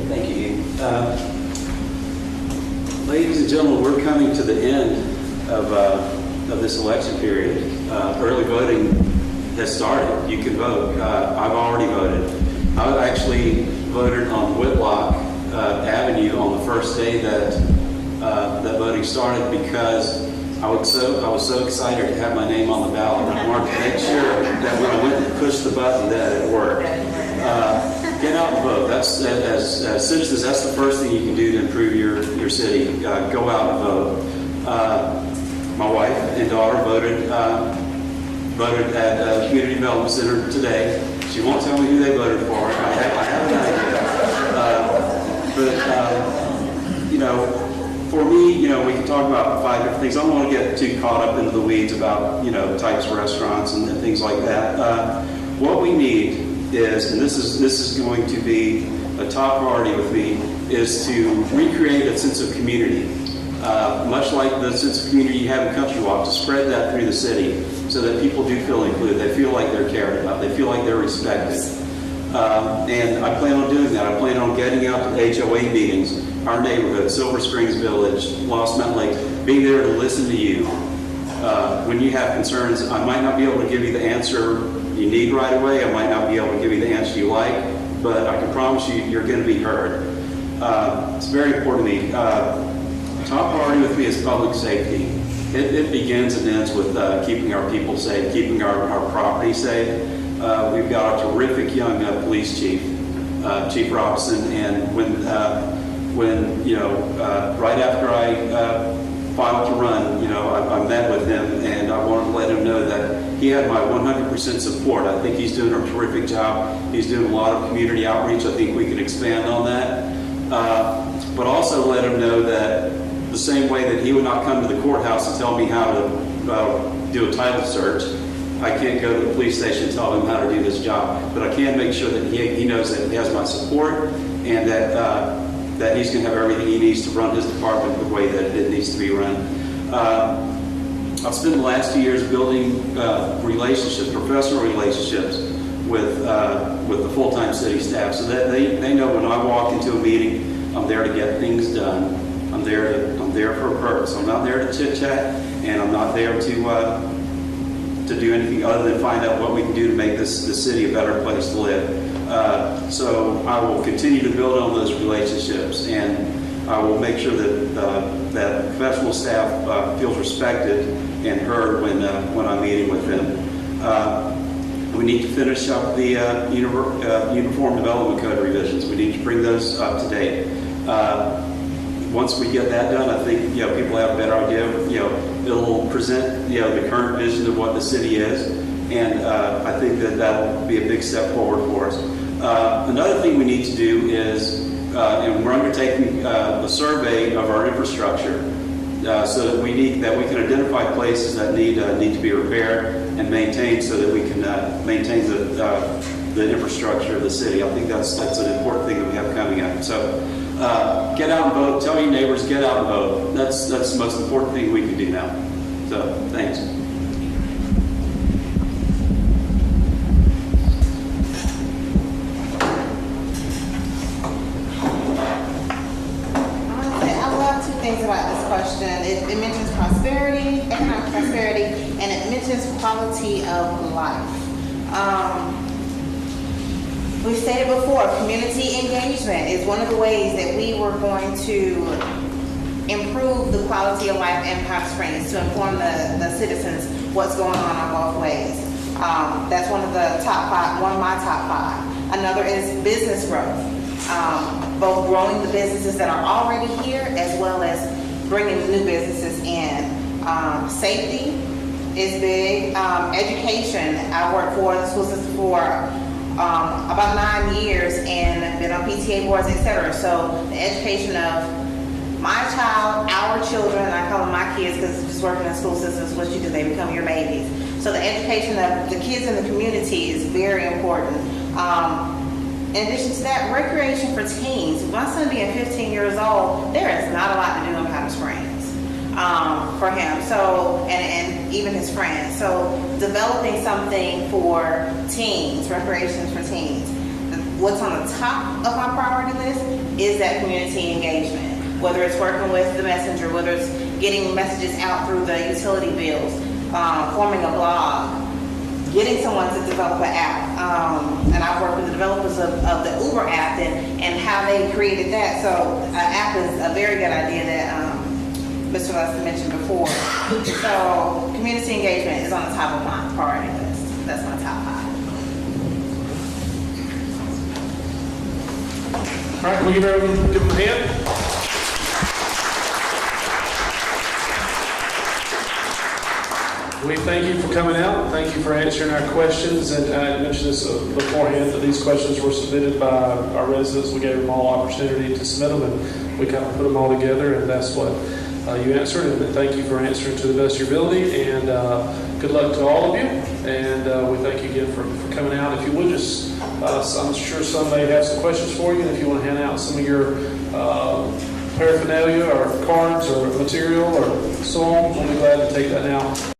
[SPEAKER 2] Thank you. Ladies and gentlemen, we're coming to the end of this election period. Early voting has started. You can vote. I've already voted. I actually voted on Whitlock Avenue on the first day that voting started, because I was so excited to have my name on the ballot. I wanted to make sure that when I went to push the button that it worked. Get out and vote. That's as citizens. That's the first thing you can do to improve your city. Go out and vote. My wife and daughter voted at Community Development Center today. She won't tell me who they voted for. I have an idea. For me, we can talk about 5 different things. I don't want to get too caught up into the weeds about types of restaurants and things like that. What we need is, and this is going to be a top priority with me, is to recreate a sense of community, much like the sense of community you have in Country Walk, to spread that through the city so that people do feel included. They feel like they're cared about. They feel like they're respected. And I plan on doing that. I plan on getting out to the HOA meetings, our neighborhood, Silver Springs Village, Lost Mountain Lake, being there to listen to you. When you have concerns, I might not be able to give you the answer you need right away. I might not be able to give you the answer you like, but I can promise you, you're going to be heard. It's very important to me. Top priority with me is public safety. It begins and ends with keeping our people safe, keeping our property safe. We've got a terrific young police chief, Chief Robinson, and when right after I filed to run, I met with him, and I wanted to let him know that he had my 100% support. I think he's doing a terrific job. He's doing a lot of community outreach. I think we can expand on that. But also let him know that the same way that he would not come to the courthouse and tell me how to do a title search, I can't go to the police station and tell him how to do this job. But I can make sure that he knows that he has my support, and that he's going to have everything he needs to run his department the way that it needs to be run. I've spent the last 2 years building relationships, professional relationships with the full-time city staff, so that they know when I walk into a meeting, I'm there to get things done. I'm there for a purpose. I'm not there to chit-chat, and I'm not there to do anything other than find out what we can do to make this city a better place to live. So I will continue to build on those relationships, and I will make sure that professional staff feels respected and heard when I'm meeting with them. We need to finish up the Uniform Development Code revisions. We need to bring those up to date. Once we get that done, I think people have a better idea. It'll present the current vision of what the city is, and I think that'll be a big step forward for us. Another thing we need to do is, and we're undertaking a survey of our infrastructure, so that we can identify places that need to be repaired and maintained, so that we can maintain the infrastructure of the city. I think that's an important thing that we have coming up. So get out and vote. Tell your neighbors, get out and vote. That's the most important thing we can do now. So thanks.
[SPEAKER 6] About this question. It mentions prosperity, economic prosperity, and it mentions quality of life. We've stated before, community engagement is one of the ways that we were going to improve the quality of life in Powder Springs, to inform the citizens what's going on both ways. That's one of the top five, one of my top five. Another is business growth, both growing the businesses that are already here as well as bringing new businesses in. Safety is big. Education. I worked for the school system for about 9 years and been on PTA boards, etc. So the education of my child, our children, I call them my kids because just working in school systems, what you do, they become your babies. So the education of the kids in the community is very important. In addition to that, recreation for teens. My son being 15 years old, there is not a lot to do in Powder Springs for him. So, and even his friends. So developing something for teens, recreations for teens. What's on the top of my priority list is that community engagement. Whether it's working with the messenger, whether it's getting messages out through the utility bills, forming a blog, getting someone to develop an app. And I've worked with the developers of the Uber app and how they created that. So an app is a very good idea that Mr. Lester mentioned before. So community engagement is on the top of my priority list. That's my top 5.
[SPEAKER 1] All right, can we give them a hand? We thank you for coming out. Thank you for answering our questions. And I mentioned this beforehand, that these questions were submitted by our residents. We gave them all opportunity to submit them, and we kind of put them all together, and that's what you answered. And thank you for answering to the best of your ability. And good luck to all of you. And we thank you again for coming out. If you would just, I'm sure some may have some questions for you. And if you want to hand out some of your paraphernalia or cards or material or so on, we'll be glad to take that now.